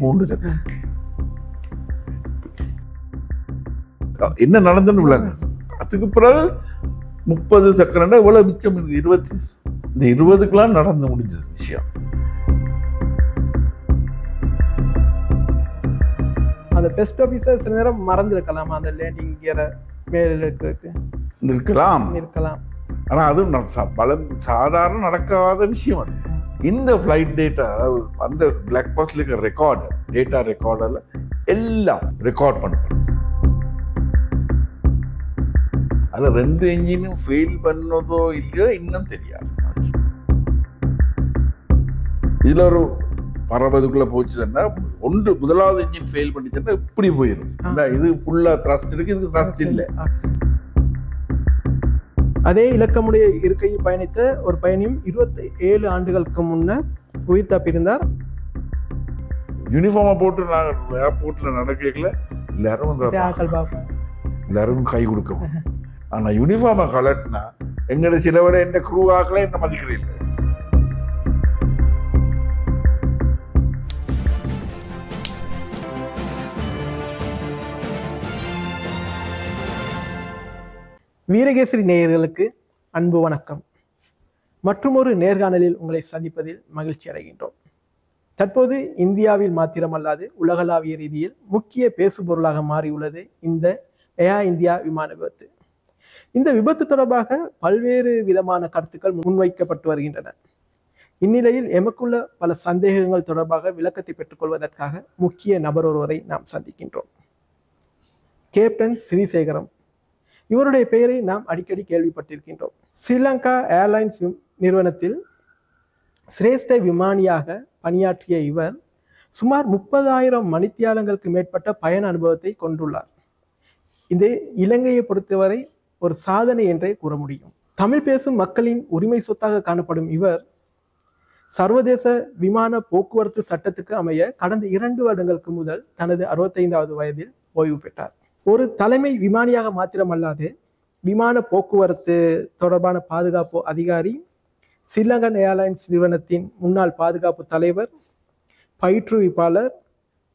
3 என்ன நடந்துன்னு விளங்க. அதுக்கு பிறகு 30 செகண்ட் எவ்வளவு மிச்சம் இருக்கு? இந்த 20க்குலாம் நடந்து முடிஞ்சது விஷயம். அந்த பெஸ்ட் ஆபீசர் சில நேரம் மறந்துருக்கலாம், அந்த லேண்டிங் கியரை மேல இருக்கலாம். ஆனா அது சாதாரண நடக்காத விஷயம். அது இந்த ஃபிளைட் டேட்டா, அந்த பிளாக் பாக்ஸ்ல இருக்க ரெக்கார்டு, டேட்டா ரெக்கார்டில் எல்லாம் ரெக்கார்ட் பண்ணப்படும். அது 2 என்ஜினும் ஃபெயில் பண்ணதோ இல்லையோ இன்னும் தெரியாது. இதுல ஒரு 60க்குள்ள போச்சுன்னா முதலாவது என்ஜின் ஃபெயில் பண்ணிச்சுன்னா இப்படி போயிடும். இது ஃபுல்லா த்ரஸ்ட் இருக்கு, இதுக்கு த்ரஸ்ட் இல்லை. அதே இலக்கமுடைய இருக்கையில் பயணித்த ஒரு பயணியும் 27 ஆண்டுகளுக்கு முன்னர் உயிர் தப்பியிருந்தார். யூனிஃபார்மை போட்டு நாங்கள் ஏர்போர்ட்ல நடக்கல, எல்லாரும் கை கொடுக்க. ஆனா யூனிஃபார்மை கலட்டினா எங்கட சிலவரை எந்த க்ரூ ஆக்கல என்ன மதிக்கிறீங்க. வீரகேசரி நேயர்களுக்கு அன்பு வணக்கம். மற்றுமொரு நேர்காணலில் உங்களை சந்திப்பதில் மகிழ்ச்சி அடைகின்றோம். தற்போது இந்தியாவில் மாத்திரமல்லாது உலகளாவிய ரீதியில் முக்கிய பேசுபொருளாக மாறியுள்ளது இந்த ஏர் இந்தியா விமான விபத்து. இந்த விபத்து தொடர்பாக பல்வேறு விதமான கருத்துக்கள் முன்வைக்கப்பட்டு வருகின்றன. இந்நிலையில் எமக்குள்ள பல சந்தேகங்கள் தொடர்பாக விளக்கத்தை பெற்றுக்கொள்வதற்காக முக்கிய நபர் ஒருவரை நாம் சந்திக்கின்றோம். கேப்டன் ஸ்ரீசேகரம். இவருடைய பெயரை நாம் அடிக்கடி கேள்விப்பட்டிருக்கின்றோம். ஸ்ரீலங்கா ஏர்லைன்ஸ் நிறுவனத்தில் சிரேஷ்ட விமானியாக பணியாற்றிய இவர் சுமார் 30,000 மணித்தியாலங்களுக்கு மேற்பட்ட பயண அனுபவத்தை கொண்டுள்ளார். இது இலங்கையை பொறுத்தவரை ஒரு சாதனை என்றே கூற முடியும். தமிழ் பேசும் மக்களின் உரிமை சொத்தாக காணப்படும் இவர் சர்வதேச விமான போக்குவரத்து சட்டத்துக்கு அமைய கடந்த 2 வருடங்களுக்கு முதல் தனது 65வது வயதில் ஓய்வு பெற்றார். ஒரு தலைமை விமானியாக மாத்திரமல்லாது விமான போக்குவரத்து தொடர்பான பாதுகாப்பு அதிகாரி, ஸ்ரீலங்கன் ஏர்லைன்ஸ் நிறுவனத்தின் முன்னாள் பாதுகாப்பு தலைவர், பயிற்றுவிப்பாளர்,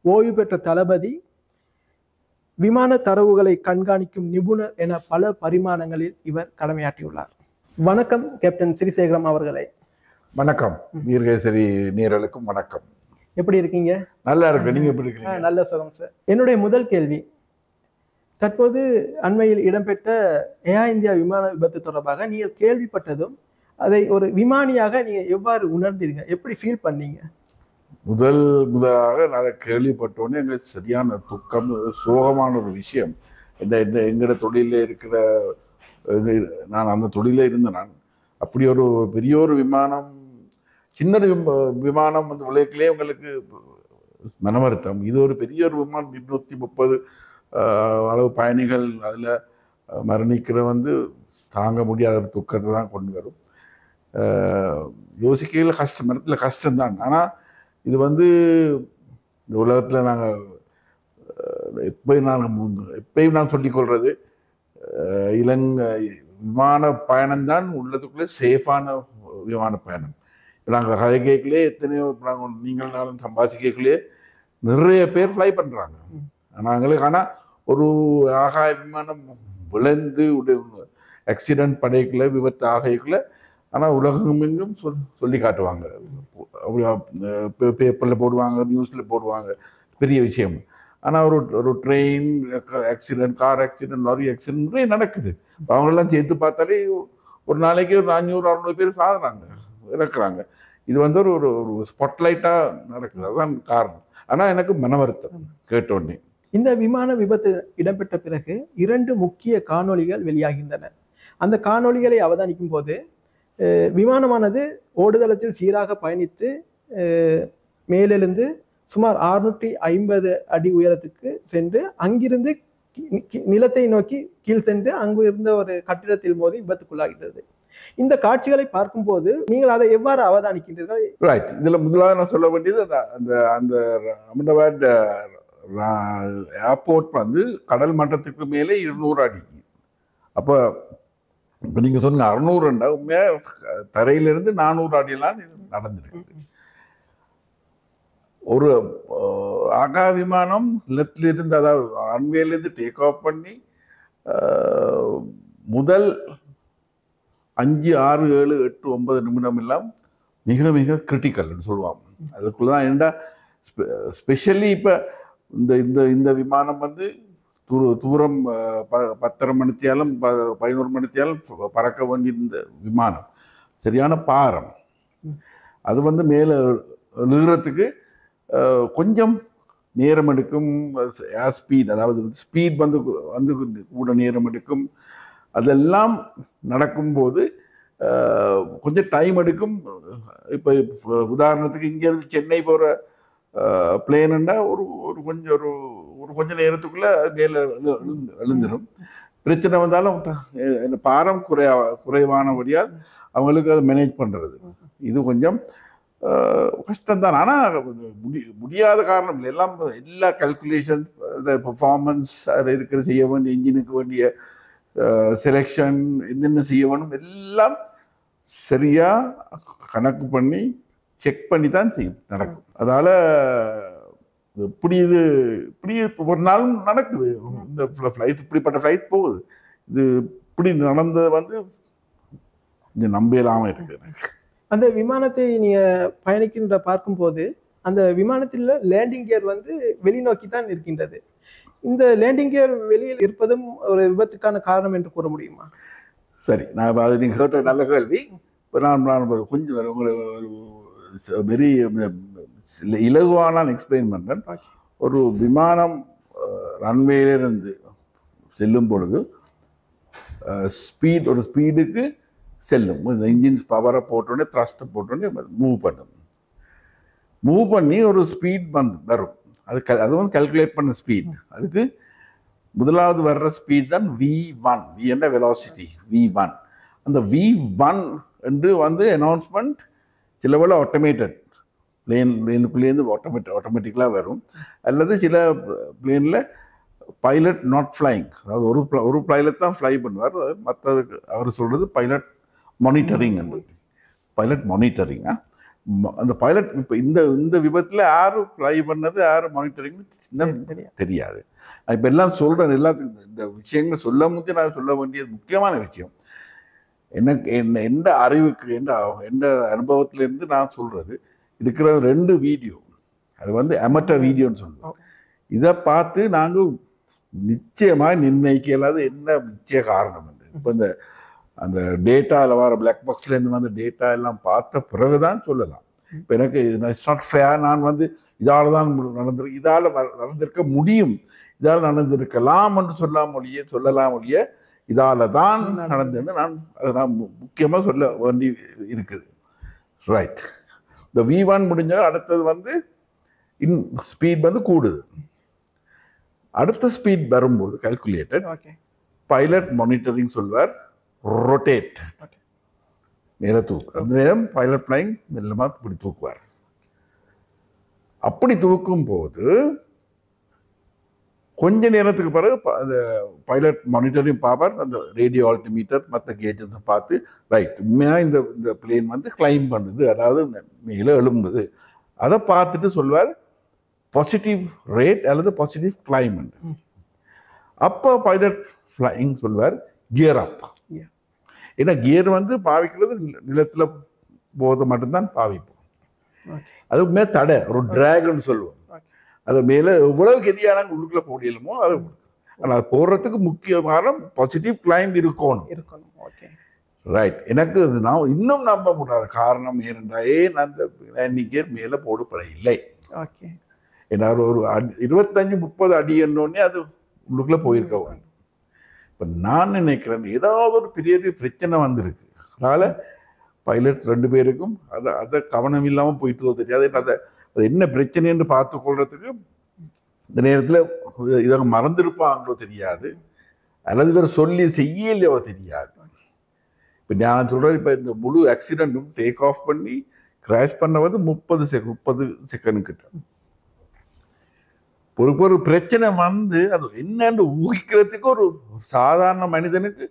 ஓய்வு பெற்ற தளபதி, விமான தரவுகளை கண்காணிக்கும் நிபுணர் என பல பரிமாணங்களில் இவர் கடமையாற்றியுள்ளார். வணக்கம் கேப்டன் ஸ்ரீசேகரம் அவர்களே. வணக்கம். வீரகேசரி நேயர்களுக்கும் வணக்கம். எப்படி இருக்கீங்க? நல்லா இருக்கு. நீங்க எப்படி இருக்கீங்க? நல்ல சுகம் சார். என்னுடைய முதல் கேள்வி, தற்போது அண்மையில் இடம்பெற்ற ஏர் இந்தியா விமான விபத்து தொடர்பாக நீங்கள் கேள்விப்பட்டதும் அதை ஒரு விமானியாக நீங்க எவ்வாறு உணர்ந்தீங்க? எப்படி ஃபீல் பண்ணீங்க? முதலாக நான் கேள்விப்பட்டோன்னே எங்களுக்கு சரியான துக்கம், சோகமான ஒரு விஷயம். எங்களோட தொழில இருக்கிற, நான் அந்த தொழில இருந்தேன். நான் அப்படி ஒரு பெரிய ஒரு விமானம், சின்ன விமானம் வந்து விளையாட்டிலே உங்களுக்கு மன வருத்தம். இது ஒரு பெரிய ஒரு விமானம், 230 அளவு பயணிகள் அதில் மரணிக்கிற வந்து தாங்க முடியாத ஒரு துக்கத்தை தான் கொண்டு வரும். யோசிக்கையில் கஷ்டம், இடத்துல கஷ்டம்தான். ஆனால் இது வந்து இந்த உலகத்தில் நாங்கள் எப்பயும் நான் சொல்லிக்கொள்வது, இலங்கை விமான பயணம்தான் உள்ளதுக்குள்ளே சேஃபான விமான பயணம். இப்போ நாங்கள் கதை கேட்கலே எத்தனையோ, நாங்கள் நீங்கள் நாளும் சம்பாதிக்கலே நிறைய பேர் ஃப்ளை பண்ணுறாங்க. நாங்களுக்கு ஆனால் ஒரு ஆகாய விமானம் விளைந்து ஆக்சிடென்ட் படைக்கல, விபத்து ஆகைக்குள்ள, ஆனால் உலகம் எங்கும் சொல்லி காட்டுவாங்க, பேப்பரில் போடுவாங்க, நியூஸில் போடுவாங்க, பெரிய விஷயம். ஆனால் ஒரு train accident, car accident, lorry accident நிறைய நடக்குது. அவங்களெல்லாம் சேர்த்து பார்த்தாலே ஒரு நாளைக்கு ஒரு 500-600 பேர் சாகுறாங்க, இறக்குறாங்க. இது வந்து ஒரு ஸ்பாட்லைட்டாக நடக்குது, அதுதான் காரணம். ஆனால் எனக்கு மன வருத்தம் கேட்டோடனே. இந்த விமான விபத்து இடம்பெற்ற பிறகு 2 முக்கிய காணொளிகள் வெளியாகின்றன. அந்த காணொளிகளை அவதானிக்கும் போது விமானமானது ஓடுதளத்தில் சீராக பயணித்து மேலெழுந்து சுமார் 650 அடி உயரத்துக்கு சென்று அங்கிருந்து நிலத்தை நோக்கி கீழ் சென்று அங்கு இருந்த ஒரு கட்டிடத்தில் மோதி விபத்துக்குள்ளாகிறது. இந்த காட்சிகளை பார்க்கும்போது நீங்கள் அதை எவ்வாறு அவதானிக்கின்றீர்கள்? ரைட். இதுல முதலாவது நான் சொல்ல வேண்டியது, அந்த அகமதாபாத் ஏர்போர்ட் வந்து கடல் மட்டத்துக்கு மேலே 200 அடி. அப்போ இப்போ நீங்கள் சொன்னீங்க 600, உண்மையாக தரையிலிருந்து 400 அடியெல்லாம் நடந்திருக்கு. ஒரு சாகா விமானம் நிலத்திலிருந்து, அதாவது ரன்வேலேருந்து டேக் ஆஃப் பண்ணி முதல் 5, 6, 7, 8, 9 நிமிடம் எல்லாம் மிக மிக கிரிட்டிக்கல்னு சொல்லுவாங்க. அதுக்குள்ளதான் ஏண்டா ஸ்பெஷலி இப்போ இந்த இந்த இந்த விமானம் வந்து தூரம் 10:30 மணித்தியாலும் 11 மணித்தியாலும் பறக்க வேண்டியிருந்த விமானம். சரியான பாரம். அது வந்து மேலே எழுகிறதுக்கு கொஞ்சம் நேரம் எடுக்கும். ஏர் ஸ்பீட், அதாவது ஸ்பீட் வந்து வந்து கூட நேரம் எடுக்கும். அதெல்லாம் நடக்கும்போது கொஞ்சம் டைம் எடுக்கும். இப்போ உதாரணத்துக்கு இங்கேருந்து சென்னை போகிற பிளேனுண்டா ஒரு கொஞ்சம் நேரத்துக்குள்ள மேலே எழுந்துடும். பிரச்சனை வந்தாலும் பாரம் குறைவானபடியால் அவங்களுக்கு அதை மேனேஜ் பண்ணுறது இது கொஞ்சம் கஷ்டம்தான். ஆனால் முடியாத காரணம் இல்லை. எல்லா கல்குலேஷன், பெர்ஃபார்மன்ஸ், அது இருக்கிற செய்ய வேண்டிய இன்ஜினுக்கு வேண்டிய செலெக்ஷன், என்னென்ன செய்ய வேணும் எல்லாம் சரியா கணக்கு பண்ணி செக் பண்ணி தான் நடக்கும். அதால இப்படி ஒரு நாளும் நடக்குது. இந்த ஃப்ளைட், இப்படிப்பட்ட ஃப்ளைட் போகுது. இது இப்படி நடந்தது வந்து கொஞ்சம் நம்பலாம இருக்கு. அந்த விமானத்தை நீங்க பயணிக்கின்ற பார்க்கும்போது அந்த விமானத்தில் லேண்டிங் கியர் வந்து வெளிநோக்கி தான் இருக்கின்றது. இந்த லேண்டிங் கியர் வெளியில் இருப்பதும் ஒரு விபத்துக்கான காரணம் என்று கூற முடியுமா? சரி, நான் அது நீங்கள் கேட்ட நல்ல கேள்வி. இப்போ நான் கொஞ்சம் உங்களை ஒரு வெரி இலகுவான எக்ஸ்பிளைன் பண்ணுறேன். ஒரு விமானம் ரன்வேலிருந்து செல்லும் பொழுது ஒரு ஸ்பீடுக்கு செல்லும். இந்த இன்ஜின்ஸ் பவரை போட்டோடனே, த்ரஸ்ட்டை போட்டோடனே மூவ் பண்ணி ஒரு ஸ்பீட் வரும். அது வந்து கால்குலேட் பண்ண ஸ்பீட். அதுக்கு முதலாவது வர்ற ஸ்பீட் தான் V1. V என்ற வெலாசிட்டி V1. அந்த V1 என்று வந்து அனௌன்ஸ்மெண்ட் சில வேளை ஆட்டோமேட்டட் பிளேனுக்குள்ளேருந்து ஆட்டோமேட்டிக்கலாக வரும். அல்லது சில பிளேனில் பைலட் நாட் ஃப்ளைங், அதாவது ஒரு பைலட் தான் ஃப்ளை பண்ணுவார். மற்றதுக்கு அவர் சொல்கிறது பைலட் மானிட்டரிங். Pilot monitoring. அந்த பைலட் இப்போ இந்த விபத்தில் யாரு ஃப்ளை பண்ணது, யாரு மானிட்டரிங்னு தெரியாது. இப்போ எல்லாம் சொல்கிறேன். எல்லாத்துக்கும் இந்த விஷயங்கள் சொல்ல முடிஞ்சு நான் சொல்ல வேண்டியது முக்கியமான விஷயம். எந்த அறிவுக்கு, எந்த அனுபவத்திலேருந்து நான் சொல்கிறது, இருக்கிற 2 வீடியோ, அது வந்து அமட்டர் வீடியோன்னு சொல்லுவோம். இதை பார்த்து நாங்கள் நிச்சயமாக நிர்ணயிக்க இல்லாத என்ன நிச்சய காரணம் என்று. இப்போ அந்த டேட்டாவில் வர பிளாக் பாக்ஸ்லேருந்து வந்த டேட்டா எல்லாம் பார்த்த பிறகுதான் சொல்லலாம். இப்போ எனக்கு இட்ஸ் நாட் ஃபேர். நான் வந்து இதால் தான் இதால் நடந்திருக்க முடியும், இதால் நடந்திருக்கலாம் என்று சொல்லலாம் ஒழிய இதால தான் நடந்ததுன்னு நான் முக்கியமாக சொல்ல வேண்டி இருக்குது. ரைட். இந்த V1 முடிஞ்சால் அடுத்தது வந்து ஸ்பீட் வந்து கூடுது. அடுத்த ஸ்பீட் வரும்போது கால்குலேட்டட் பைலட் மானிட்டரிங் சொல்வார், ரொட்டேட், மேலே தூக்கு. அந்த நேரம் பைலட் ஃப்ளைங் மெல்லமாக இப்படி தூக்குவார். அப்படி தூக்கும் போது கொஞ்ச நேரத்துக்கு பிறகு அந்த பைலட் மானிட்டரிங் பார்ப்பார். அந்த ரேடியோ ஆல்டிமீட்டர் மற்ற கேஜஸை பார்த்து, ரைட், உண்மையாக இந்த பிளேன் வந்து கிளைம் பண்ணுது, அதாவது மேலே எழும்புது. அதை பார்த்துட்டு சொல்வார் பாசிட்டிவ் ரேட் அல்லது பாசிட்டிவ் கிளைம்மெண்ட். அப்போ பைலட் ஃப்ளைங் சொல்வார் கியர் அப். ஏன்னா கியர் வந்து பாவிக்கிறது நிலத்தில் போது மட்டும்தான் பாவிப்போம். அதுக்கு மேலே தடை, ஒரு டிராகன் சொல்லுவோம். அது மேலே எவ்வளவு கெதியான உள்ளுக்குள்ள போடியலுமோ அது. ஆனால் அது போடுறதுக்கு முக்கிய காரணம் பாசிட்டிவ் கிளைம் இருக்கணும். ரைட். எனக்கு நான் இன்னும் நம்ப முடியாத காரணம் ஏன் அந்த லேண்டிங் மேலே போடப்பட இல்லை. ஏன்னா ஒரு 25-30 அடி என்னோடனே அது உள்ளுக்குள்ள போயிருக்க வேண்டும். இப்போ நான் நினைக்கிறேன் ஏதாவது ஒரு பெரிய பிரச்சனை வந்திருக்கு. அதனால பைலட்ஸ் 2 பேருக்கும் அதை கவனம் இல்லாமல் போயிட்டு தெரியாது. அது என்ன பிரச்சனைன்னு பார்த்து கொள்றதுக்கு இந்த நேரத்தில் இதை மறந்துருப்பாங்களோ தெரியாது, அல்லது இதை சொல்லி செய்யலையோ தெரியாது. இப்போ நான் சொல்கிறேன், இப்போ இந்த முழு ஆக்சிடென்ட்டும் டேக் ஆஃப் பண்ணி கிராஷ் பண்ண வந்து 30 செகண்ட் கிட்ட. ஒரு பிரச்சனை வந்து அது என்னன்னு ஊகிக்கிறதுக்கு ஒரு சாதாரண மனிதனுக்கு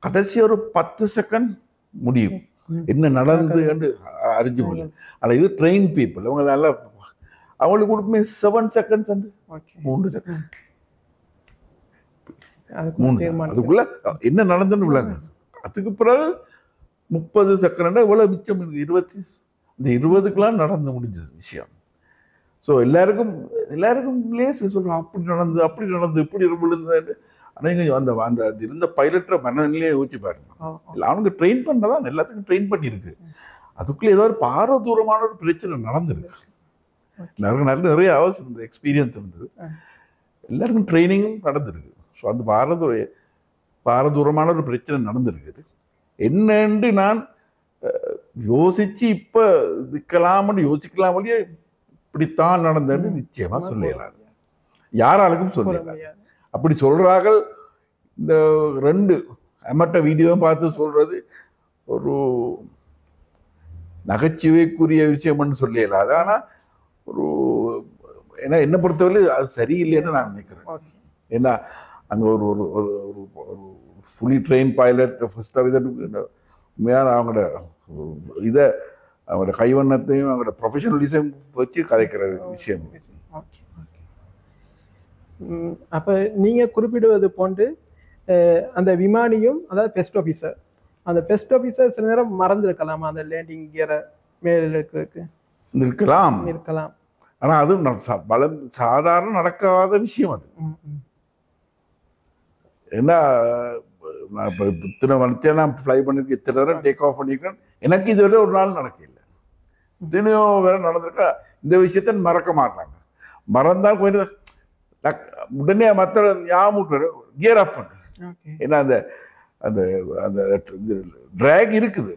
கடைசி ஒரு 10 செகண்ட் முடியும் என்ன நடந்து அறிஞ்சு முடியும். ஆனால் இது ட்ரெயின் பீப்புள், அவங்க நல்லா அவங்களுக்கு கொடுக்குமே 7 செகண்ட்ஸ் வந்து ஓகே 3 செகண்ட் அதுக்கு 3 செகண்ட் அதுக்குள்ள என்ன நடந்துன்னு விளங்க. அதுக்கு பிறகு 30 செகண்ட் எவ்வளவு மிச்சம் இருக்கு? 20 இந்த 20க்குலாம் நடந்து முடிஞ்சது விஷயம். ஸோ எல்லாருக்கும் லேசு சொல்றோம், அப்படி நடந்து இப்படி விழுந்து. ஆனால் அந்த அந்த இருந்த பைலட்டை மனநிலையே யோசிச்சு பாருங்க. அவனுக்கு ட்ரெயின் பண்ணதான் எல்லாத்துக்கும் ட்ரெயின் பண்ணியிருக்கு. அதுக்குள்ள ஏதோ ஒரு பாரதூரமான ஒரு பிரச்சனை நடந்திருக்கு. எல்லாருக்கும் நிறைய அவசியம் இருந்தது, எக்ஸ்பீரியன்ஸ் இருந்தது, எல்லாருக்கும் ட்ரைனிங்கும் நடந்திருக்கு. ஸோ அந்த பாரதூரமான ஒரு பிரச்சனை நடந்திருக்குது. என்னன்னு நான் யோசிச்சு இப்ப இதுக்கலாம்னு யோசிக்கலாம் வழியே இப்படித்தான் நடந்தது நிச்சயமா சொல்லலாம், யாராலுக்கும் சொல்லலாம். அப்படி சொல்றாங்க. இந்த 2 அமட்ட வீடியோவும் பார்த்து சொல்றது ஒரு நகைச்சுவைக்குரிய விஷயம்னு சொல்லலாது. ஆனா ஒரு ஏன்னா என்னை பொறுத்தவரை அது சரியில்லைன்னு நான் நினைக்கிறேன். ஏன்னா அங்க ஒரு ஒரு ஒரு ஃபுல்லி ட்ரெயின் பைலட் ஃபர்ஸ்ட் உண்மையான அவங்களோட அவங்களோட கைவண்ணத்தையும் அவங்களோட ப்ரொஃபஷனலிசம் வச்சு கதைக்கிற விஷயம். அப்ப நீங்க குறிப்பிடுவது போன்று அந்த விமானியும் அதாவது பெஸ்ட் ஆஃபீஸர், அந்த பெஸ்ட் ஆஃபீஸர் சில நேரம் மறந்துருக்கலாமா அந்த லேண்டிங் கியரை மேல இருக்கலாம். ஆனா அது சாதாரண நடக்காத விஷயம். அது ஏன்னா நான் இப்போ இத்தனை வருஷம் நான் ஃப்ளை பண்ணிருக்கேன், இத்தனை தடவை டேக் ஆஃப் பண்ணியிருக்கேன், எனக்கு இது வரை ஒரு நாள் நடக்கல. இத்தனையோ வேற நடந்திருக்கா. இந்த விஷயத்த மறக்க மாட்டாங்க. மறந்தால் கொஞ்சம் உடனே மற்ற ஞாபகம் கியர் அப் பண்ணு. ஏன்னா அந்த அந்த அந்த டிராக் இருக்குது.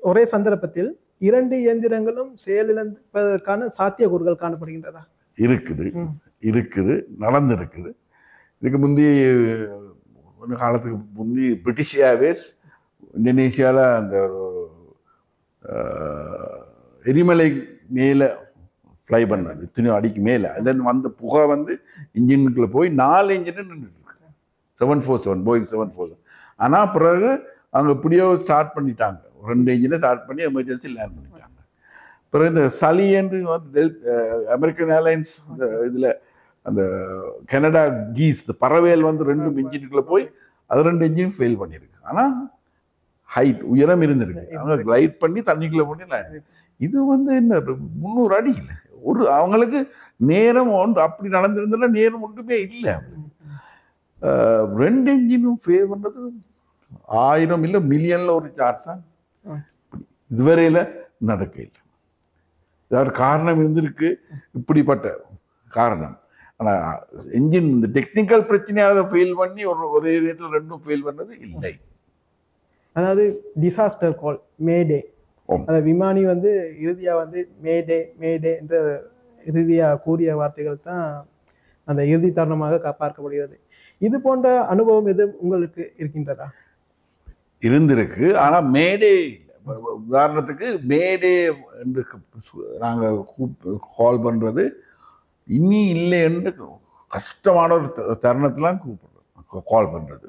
ஒரே சந்தர்ப்பத்தில் 2 இயந்திரங்களும் செயலிழப்பதற்கான சாத்தியக்கூறுகள் காணப்படுகின்றதா? இருக்குது நடந்திருக்குது. இதுக்கு முந்தி கொஞ்ச காலத்துக்கு முந்தி பிரிட்டிஷ் ஏர்வேஸ் இந்தோனேஷியாவில் அந்த எரிமலை மேலே ஃப்ளை பண்ணாது, இத்தனையோ அடிக்கு மேலே. அதுலேருந்து வந்த புகை வந்து இன்ஜினுக்குள்ளே போய் 4 இன்ஜினு நின்றுட்டு இருக்கு. 747 போயிங் 747. ஆனால் பிறகு அவங்க எப்படியோ ஸ்டார்ட் பண்ணிட்டாங்க, 2 இன்ஜினை ஸ்டார்ட் பண்ணி எமர்ஜென்சி லேண்ட் பண்ணிட்டாங்க. பிறகு இந்த சலி என்று வந்து அமெரிக்கன் ஏர்லைன்ஸ் அந்த இதில் அந்த கனடா கீஸ் இந்த பறவைகள் வந்து 2 இன்ஜினுக்குள்ளே போய் அது 2 இன்ஜின் ஃபெயில் பண்ணியிருக்கு. ஆனால் ஹைட் உயரம் இருந்திருக்கு, அவங்க கிளைட் பண்ணி தண்ணிக்குள்ளே போட்டு லேண்ட். இது வந்து என்ன 300 அடி இல்லை, ஒரு அவங்களுக்கு நேரம் ஒன்று அப்படி நடந்திருந்தா நேரம் ஒன்றுமே இல்லை. 2 இன்ஜினும் ஃபெயில் பண்ணது 1000 இல்லை மில்லியன்ல ஒரு சார்ஜ் தான். இதுவரையில நடக்க இல்லை. ஏதாவது காரணம் இருந்திருக்கு, இப்படிப்பட்ட காரணம். ஆனால் என்ஜின் இந்த டெக்னிக்கல் பிரச்சனையாக ஃபெயில் பண்ணி ஒரே நேரத்தில் 2ம் ஃபெயில் பண்ணது இல்லை. அதாவது டிசாஸ்டர் கால் மேடே, அந்த விமானி வந்து இறுதியாக வந்து மேடே மேடே என்ற இறுதியாக கூறிய வார்த்தைகள் தான் அந்த இறுதி தருணமாக பார்க்கப்படுகிறது. இது போன்ற அனுபவம் எதுவும் உங்களுக்கு இருக்கின்றதா? இருந்திருக்கு. ஆனால் மேடே உதாரணத்துக்கு மேடே என்று நாங்கள் கால் பண்ணுறது இனி இல்லை என்று கஷ்டமான ஒரு தருணத்தெலாம் கூப்பிடுறது கால் பண்ணுறது.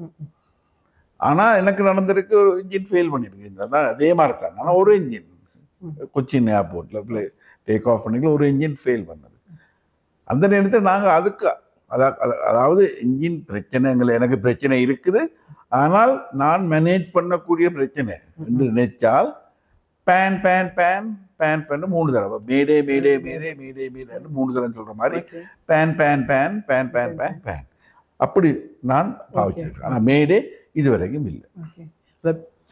ஆனால் எனக்கு நடந்திருக்கு, ஒரு இன்ஜின் ஃபெயில் பண்ணியிருக்கு. அதே மாதிரி தான். ஆனால் ஒரு இன்ஜின் கொச்சின் ஏர்போர்ட்டில் டேக் ஆஃப் பண்ணிக்கல ஒரு இன்ஜின் ஃபெயில் பண்ணது. அந்த நேரத்தில் நாங்கள் அதுக்கு அதாவது இன்ஜின் பிரச்சனைகள் எனக்கு பிரச்சனை இருக்குது, ஆனால் நான் மேனேஜ் பண்ணக்கூடிய பிரச்சனை என்று நினைச்சால் pan pan pan pan pan 3 தடவை மேடே மேடே மேடே மேடே மேடேன்னு 3 தடவை சொல்கிற மாதிரி பேன் pan pan pan pan pan பேன் அப்படி நான் பாவிச்சிருக்கேன். ஆனால் மேடே இது வரைக்கும் இல்லை.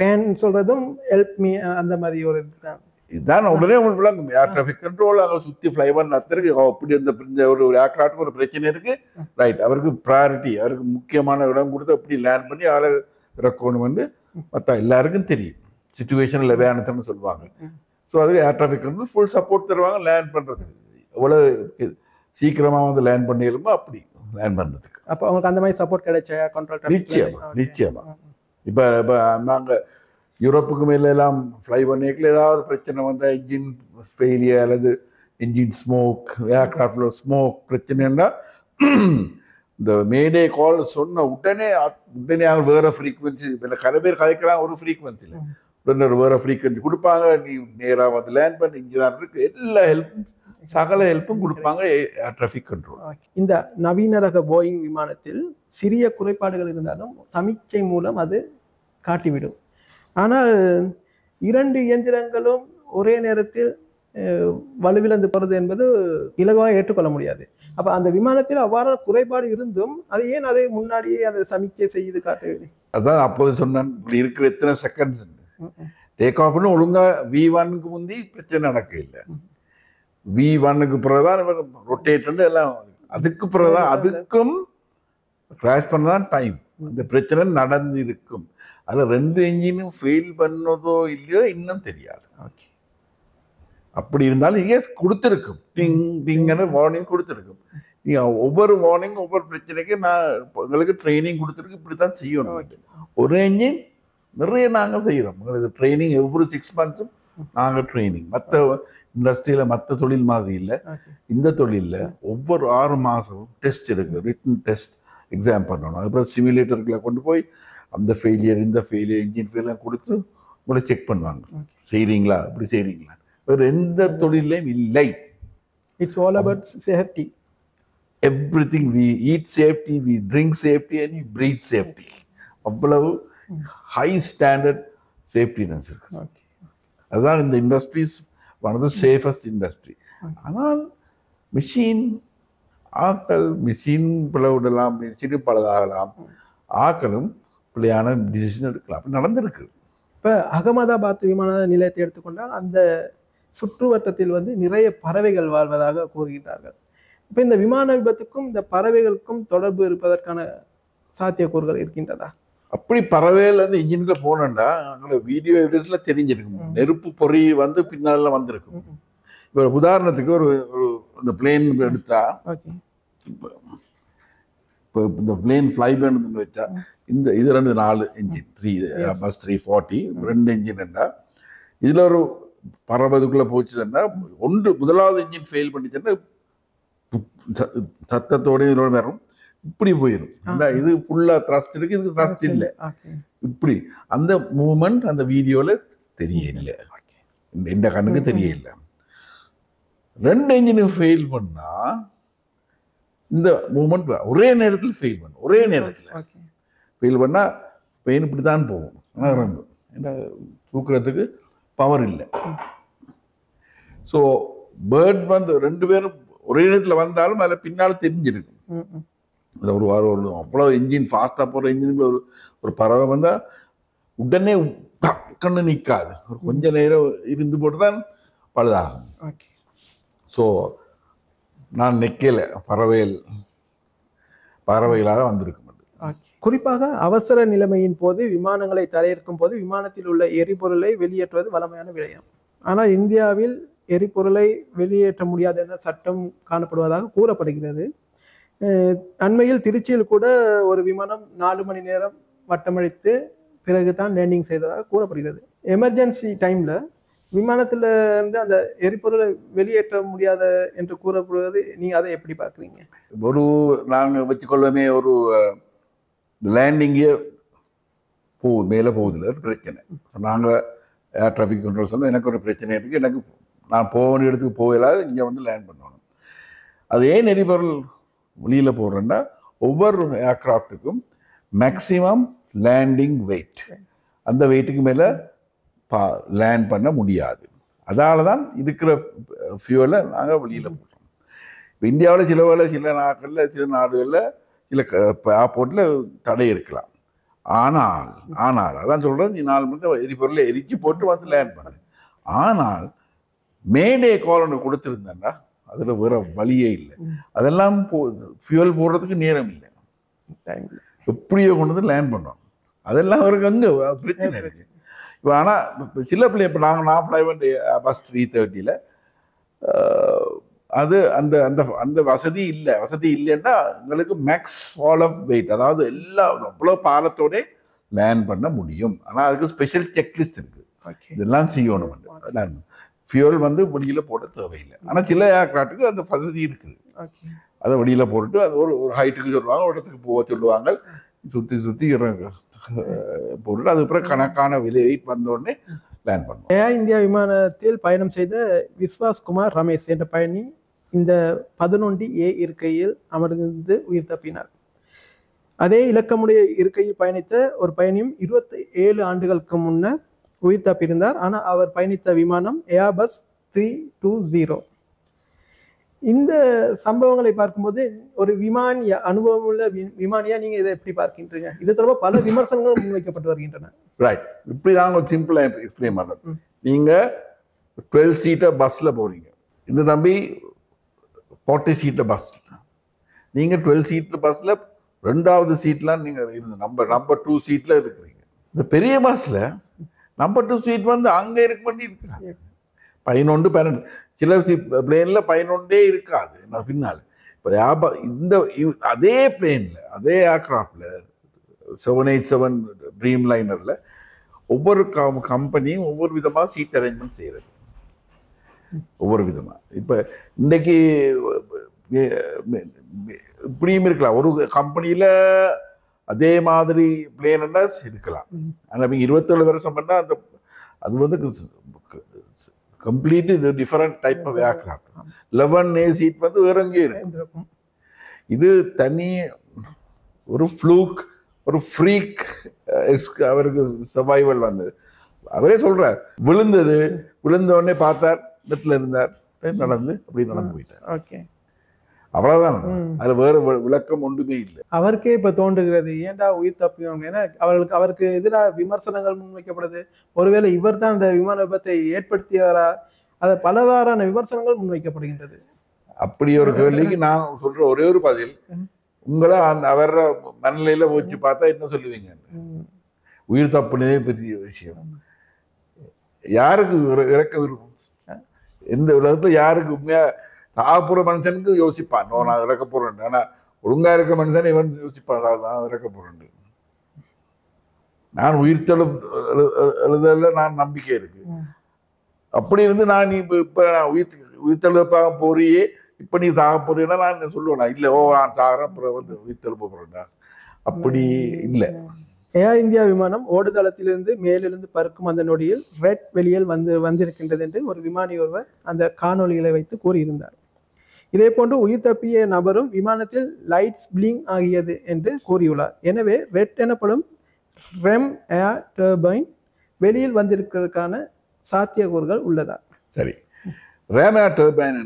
பேன் சொல்றதும் ஹெல்ப் மீ அந்த மாதிரி ஒரு இதுதான் உடனே உங்களுக்கு விளங்கும். ஏர் டிராஃபிக் கண்ட்ரோல் அங்கே சுற்றி ஃப்ளை பண்ண அப்படி இந்த ஒரு ஏர்கிராஃப்டுக்கு ஒரு பிரச்சனை இருக்கு, ரைட், அவருக்கு ப்ரையாரிட்டி, அவருக்கு முக்கியமான இடம் கொடுத்து அப்படி லேண்ட் பண்ணி ஆளை இறக்கணும்னு மற்ற எல்லாருக்கும் தெரியும். சிச்சுவேஷனில் வேணத்தன்னு சொல்லுவாங்க. ஸோ அது air traffic control full support தருவாங்க லேண்ட் பண்ணுறதுக்கு. எவ்வளோ சீக்கிரமாக வந்து லேண்ட் பண்ணிடுமோ அப்படி லேண்ட் பண்ணுறதுக்கு. அப்போ அவங்களுக்கு அந்த மாதிரி சப்போர்ட் கிடைச்சா கண்ட்ரோல் நிச்சயமா. இப்போ நாங்கள் யூரோப்புக்கு மேலே எல்லாம் ஃப்ளை பண்ணிக்கல ஏதாவது பிரச்சனை வந்தால் இன்ஜின் ஃபெயிலியர் அல்லது இன்ஜின் ஸ்மோக், ஏர்கிராஃப்டில் ஸ்மோக் பிரச்சனைன்னா இந்த மேடே கால் சொன்ன உடனே அவங்க வேறு ஃப்ரீக்குவென்சி, இல்லை கரை பேர் கதைக்கலாம் ஒரு ஃப்ரீக்குவென்சியில் உடனே வேறு ஃப்ரீக்குவென்சி கொடுப்பாங்க. நீ நேராக வந்து லேண்ட் பண்ணி இங்கே தான் இருக்கு, எல்லா ஹெல்ப்பும் சகல ஹெல்ப்பும் கொடுப்பாங்க ஏர் டிராஃபிக் கண்ட்ரோல். இந்த நவீன ரக போயிங் விமானத்தில் சிறிய குறைபாடுகள் இருந்தாலும் சமிக்கை மூலம் அது காட்டிவிடும். ஆனால் 2 இயந்திரங்களும் ஒரே நேரத்தில் வலுவிழந்து போறது என்பது இலகுவாக ஏற்றுக்கொள்ள முடியாது. அப்ப அந்த விமானத்தில் அவ்வாறான குறைபாடு இருந்தும் அது ஏன் அதை முன்னாடியே அதை சமிக்கை செய்து காட்டவில்லை? அதான் அப்போது சொன்னான், இப்படி இருக்கிற எத்தனை செகண்ட்ஸ் டேக் ஆஃப்னு ஒழுங்கா V1க்கு முந்தி பிரச்சனை நடக்க இல்லை, V1க்கு பிறகுதான் ரொட்டேட் எல்லாம், அதுக்கு பிறகுதான் அதுக்கும் கிராஷ் பண்ணதான் டைம், அந்த பிரச்சனை நடந்து இருக்கும். அதில் 2 என்ஜினும் ஃபெயில் பண்ணதோ இல்லையோ இன்னும் தெரியாது. அப்படி இருந்தாலும் எஸ் கொடுத்துருக்கும், டிங்னு வார்னிங் கொடுத்துருக்கும். நீங்கள் ஒவ்வொரு வார்னிங் ஒவ்வொரு பிரச்சனைக்கு நான் உங்களுக்கு ட்ரைனிங் கொடுத்துருக்கு, இப்படி தான் செய்யணும். ஒரு என்ஜின் நிறைய நாங்கள் செய்கிறோம், உங்களுக்கு ட்ரைனிங் ஒவ்வொரு 6 months நாங்கள் ட்ரைனிங். மற்ற இண்டஸ்ட்ரியில் மற்ற தொழில் மாதிரி இல்லை, இந்த தொழிலில் ஒவ்வொரு 6 மாதமும் டெஸ்ட் இருக்குது, ரிட்டன் டெஸ்ட் எக்ஸாம் பண்ணணும். அதுக்கப்புறம் சிமுலேட்டர்களை கொண்டு போய் அந்த ஃபெயிலியர் இந்த ஃபெயிலியர் என்ஜின் ஃபெயிலியர் கொடுத்து உங்களை செக் பண்ணுவாங்க, செய்கிறீங்களா இப்படி செய்கிறீங்களா. வேறு எந்த தொழிலையும் இல்லை. It's all about safety. Everything, we eat safety, we drink safety and we breathe safety. அவ்வளவு ஹை ஸ்டாண்டர்ட் சேஃப்டினஸ் இருக்கு. அதுதான் இந்த industries one of the safest industry. ஆனால் மிஷின் ஆக்கள் மிஷின் பிளவுடலாம், மிஷின் பழுதாகலாம், ஆக்களும் பிள்ளையான டிசிஷன் எடுக்கலாம். அப்படி நடந்திருக்கு. இப்போ அகமதாபாத் விமான நிலையத்தை எடுத்துக்கொண்டால் அந்த சுற்றுவட்டத்தில் நிறைய பறவைகள் வாழ்வதாக கூறுகிறார்கள். இப்போ இந்த விமான விபத்துக்கும் இந்த பறவைகளுக்கும் தொடர்பு இருப்பதற்கான சாத்தியக்கூறுகள் இருக்கின்றதா? அப்படி பறவைகள் இன்ஜினுக்கு போனோம்னா அங்கே வீடியோ எவிடன்ஸ்ல தெரிஞ்சிருக்கும், நெருப்பு பொறி பின்னால வந்திருக்கும். இப்போ உதாரணத்துக்கு ஒரு இந்த பிளேன் எடுத்தா, இப்போ இந்த பிளேன் ஃப்ளை பண்ணு வச்சா இந்த இது 4 என்ஜின் 340 2 என்ஜின்டா, இதில் ஒரு பறவைக்குள்ளே போச்சுன்னா முதலாவது என்ஜின் ஃபெயில் பண்ணிச்சுன்னா சத்தத்தோட இதோட வரும், இப்படி போயிடும். இது ஃபுல்லாக த்ரஸ்ட் இருக்கு, இதுக்கு த்ரஸ்ட் இல்லை. இப்படி அந்த மூமெண்ட் அந்த வீடியோவில் தெரியல, இந்த கண்ணுக்கு தெரியல. 2 என்ஜினும் ஃபெயில் பண்ணா இந்த மூமெண்ட் ஒரே நேரத்தில் ஃபெயில் பண்ணும், ஒரே நேரத்தில் ஃபெயில் பண்ணால் பெயின் இப்படி தான் போகும், இறங்கும். ஏன்னா தூக்குறதுக்கு பவர் இல்லை. ஸோ பேர்ட் 2 பேரும் ஒரே நேரத்தில் வந்தாலும் அதில் பின்னால் தெரிஞ்சிருக்கும். அதில் ஒரு அவ்வளோ என்ஜின் ஃபாஸ்ட்டாக போகிற என்ஜினுக்குள்ள ஒரு பறவை வந்தால் உடனே கண்ணு நிற்காது, ஒரு கொஞ்ச நேரம் இருந்து போட்டு தான் பழுதாகும். ஸோ நான் நிற்கல, பறவைகளாக வந்திருக்கும். குறிப்பாக அவசர நிலைமையின் போது விமானங்களை தரையிறக்கும் போது விமானத்தில் உள்ள எரிபொருளை வெளியேற்றுவது வழமையான விடயம். ஆனால் இந்தியாவில் எரிபொருளை வெளியேற்ற முடியாது என்ற சட்டம் காணப்படுவதாக கூறப்படுகிறது. அண்மையில் திருச்சியில் கூட ஒரு விமானம் 4 மணி நேரம் வட்டமடித்து பிறகுதான் லேண்டிங் செய்ததாக கூறப்படுகிறது. எமர்ஜென்சி டைம்ல விமானத்துல இருந்து அந்த எரிபொருளை வெளியேற்ற முடியாத என்று கூறப்படுவது, நீங்க அதை எப்படி பார்க்குறீங்க? நாங்கள் வச்சுக்கொள்ளமே ஒரு லேண்டிங்கே மேலே போகுதுல பிரச்சனை. நாங்கள் ஏர் டிராஃபிக் கண்ட்ரோல் சொன்னோம், எனக்கு ஒரு பிரச்சனை இருக்குது, எனக்கு நான் போக வேண்டிய இடத்துக்கு போகலாது, இங்கே லேண்ட் பண்ணணும். அது ஏன் எரிபொருள் வெளியில் போடுறேன்னா, ஒவ்வொரு ஏர்க்ராஃப்ட்டுக்கும் மேக்சிமம் லேண்டிங் வெயிட், அந்த வெயிட்டுக்கு மேலே லேண்ட் பண்ண முடியாது. அதனால தான் இருக்கிற ஃபியூவலை நாங்கள் வெளியில் போடுறோம். இப்போ இந்தியாவில் சில நாட்களில் சில நாடுகளில் சில ஏர்போர்ட்டில் தடை இருக்கலாம். ஆனால் அதான் சொல்கிறேன், நீ 4 மணி நேரம் எரிபொருளை எரிச்சு போட்டு லேண்ட் பண்ணு. ஆனால் மேடே கால் ஒன்று கொடுத்துருந்தேன்னா அதில் வேற வழியே இல்லை. அதெல்லாம் ஃபியூவல் போடுறதுக்கு நேரம் இல்லை, எப்படியோ கொண்டு வந்து லேண்ட் பண்ணோம். அதெல்லாம் அவருக்கு அங்கே பிரச்சனை இருக்குது. இப்போ ஆனால் சில பிள்ளை இப்போ நான் ஃப்ளை பண்ண பஸ் 330 அது அந்த அந்த அந்த வசதி இல்லைன்னா உங்களுக்கு மேக்ஸ் ஃபால் ஆஃப் வெயிட், அதாவது அவ்வளோ பாலத்தோட லேண்ட் பண்ண முடியும். ஆனால் அதுக்கு ஸ்பெஷல் செக்லிஸ்ட் இருக்குது, இதெல்லாம் செய்யணும். ஃபியூல் வெளியில் போட தேவையில்லை. ஆனால் சில ஏர்க்ராஃப்ட்டுக்கு அந்த வசதி இருக்குது, அதை வெளியில் போட்டுட்டு அது ஒரு ஹைட்டுக்கு சொல்லுவாங்க, ஒரு இடத்துக்கு போக சொல்லுவாங்க, சுற்றி போட்டுட்டு அதுக்கப்புறம் கணக்கான வெயிட் வந்தோடனே லேண்ட் பண்ணுவோம். ஏர் இந்தியா விமானத்தில் பயணம் செய்த விஸ்வாஸ் குமார் ரமேஷ் என்ற பயணி இந்த 11A இருக்கையில் அமர்ந்து உயிர் தப்பினார். அதே இலக்கமுடைய இருக்கையில் பயணித்த ஒரு பயணியும் 27 ஆண்டுகளுக்கு முன்னர் உயிர் தப்பியிருந்தார். ஆனால் அவர் பயணித்த விமானம் ஏர்பஸ் 320. இந்த சம்பவங்களை பார்க்கும்போது ஒரு விமானியா, அனுபவம் உள்ள விமானியா நீங்க இதை எப்படி பார்க்கின்றீங்க? இது தொடர்பாக பல விமர்சனங்கள் முன்வைக்கப்பட்டு வருகின்றன. ரைட், இப்படி நாங்கள் சிம்பிளா எக்ஸ்பிளைன் பண்றோம். நீங்க 12 சீட்டர் பஸ்ல போறீங்க, இந்த தம்பி 40 சீட்டர் பஸ். நீங்க 12 சீட்டர் பஸ்ல 2வது சீட்ல நீங்க இருந்து நம்பர் 2 சீட்ல இருக்கிறீங்க. இந்த பெரிய பஸ்ல நம்பர் 2 சீட் வந்து அங்க இருக்க வேண்டி இருக்காது. 11 12 சில பிளேன்ல 11 இருக்காது பின்னால. இப்போ இந்த அதே பிளேன்ல, அதே ஏர்கிராஃப்ட்ல 787 ட்ரீம் லைனர்ல ஒவ்வொரு கம்பெனியும் ஒவ்வொரு விதமா சீட் அரேஞ்ச்மெண்ட் செய்யறது, ஒவ்வொரு விதமா. இப்ப இன்னைக்கு இப்படியும் இருக்கலாம், ஒரு கம்பெனியில அதே மாதிரி பிளேன் இருக்கலாம். ஆனா 27 வருஷம் பண்ணா அந்த அது வந்து complete different type of aircraft. 11A seat வந்து வேற எங்கேயும் இருக்கும். இது தனி ஒரு ஃப்ளூக், ஒரு ஃப்ரீக். அவருக்கு சர்வைவல் வந்தது. அவரே சொல்றார், விழுந்த உடனே பார்த்தார், இடத்துல இருந்தார், நடந்து அப்படி நடந்து போயிட்டார். ஓகே, அவ்வளவுதான். அதுல வேற விளக்கம் ஒன்றுமே இல்லை. அவருக்கே இப்ப தோன்றுகிறது, ஏன்டா உயிர் தப்பியும். ஏன்னா அவருக்கு எதிராக விமர்சனங்கள் முன்வைக்கப்படுது. ஒருவேளை இவர் தான் இந்த விமான விபத்தை ஏற்படுத்தியவரா? அது பலவாறான விமர்சனங்கள் முன்வைக்கப்படுகின்றது. அப்படி ஒரு கேள்விக்கு நான் சொல்ற ஒரே ஒரு பதில், உங்களை அந்த அவர மனநிலையில வச்சு பார்த்தா என்ன சொல்லுவீங்க? உயிர் தப்புனதே பெரிய விஷயம். யாருக்கு இறக்க விருப்பம்? எந்த உலகத்துல யாருக்கு உண்மையா சாகப்புற மனுஷனுக்கு யோசிப்பான், நான் இறக்க போறேன். ஆனா ஒழுங்கா இருக்க மனுஷன் இவன் யோசிப்பான், நான் இறக்க போறேன். நான் உயிர்த்தெழு எழுதல நான் நம்பிக்கை இருக்கு. அப்படி இருந்து நான் இப்ப நான் உயிர்த்தெழுப்பாக போறியே, இப்ப நீ சாக போறீன்னா நான் சொல்லுவேன், இல்ல நான் சாகிறேன், அப்புறம் வந்து உயிர்த்தெழுப்ப போறேன். அப்படி இல்லை. ஏர் இந்தியா விமானம் ஓடுதளத்திலிருந்து மேலிருந்து பறக்கும் அந்த நொடியில் ரெட் வெளியில் வந்திருக்கின்றது என்று ஒரு விமானி ஒருவர் அந்த காணொலிகளை வைத்து கூறியிருந்தார். இதே போன்று உயிர் தப்பிய நபரும் விமானத்தில் லைட்ஸ் பிளிங் ஆகியது என்று கூறியுள்ளார். எனவே ரெட் எனப்படும் ரெம் ஏர் டர்பைன் வெளியில் வந்திருக்கிறதுக்கான சாத்தியக்கூறுகள் உள்ளதா? சரி, ரேம் ஏர் டர்பைன்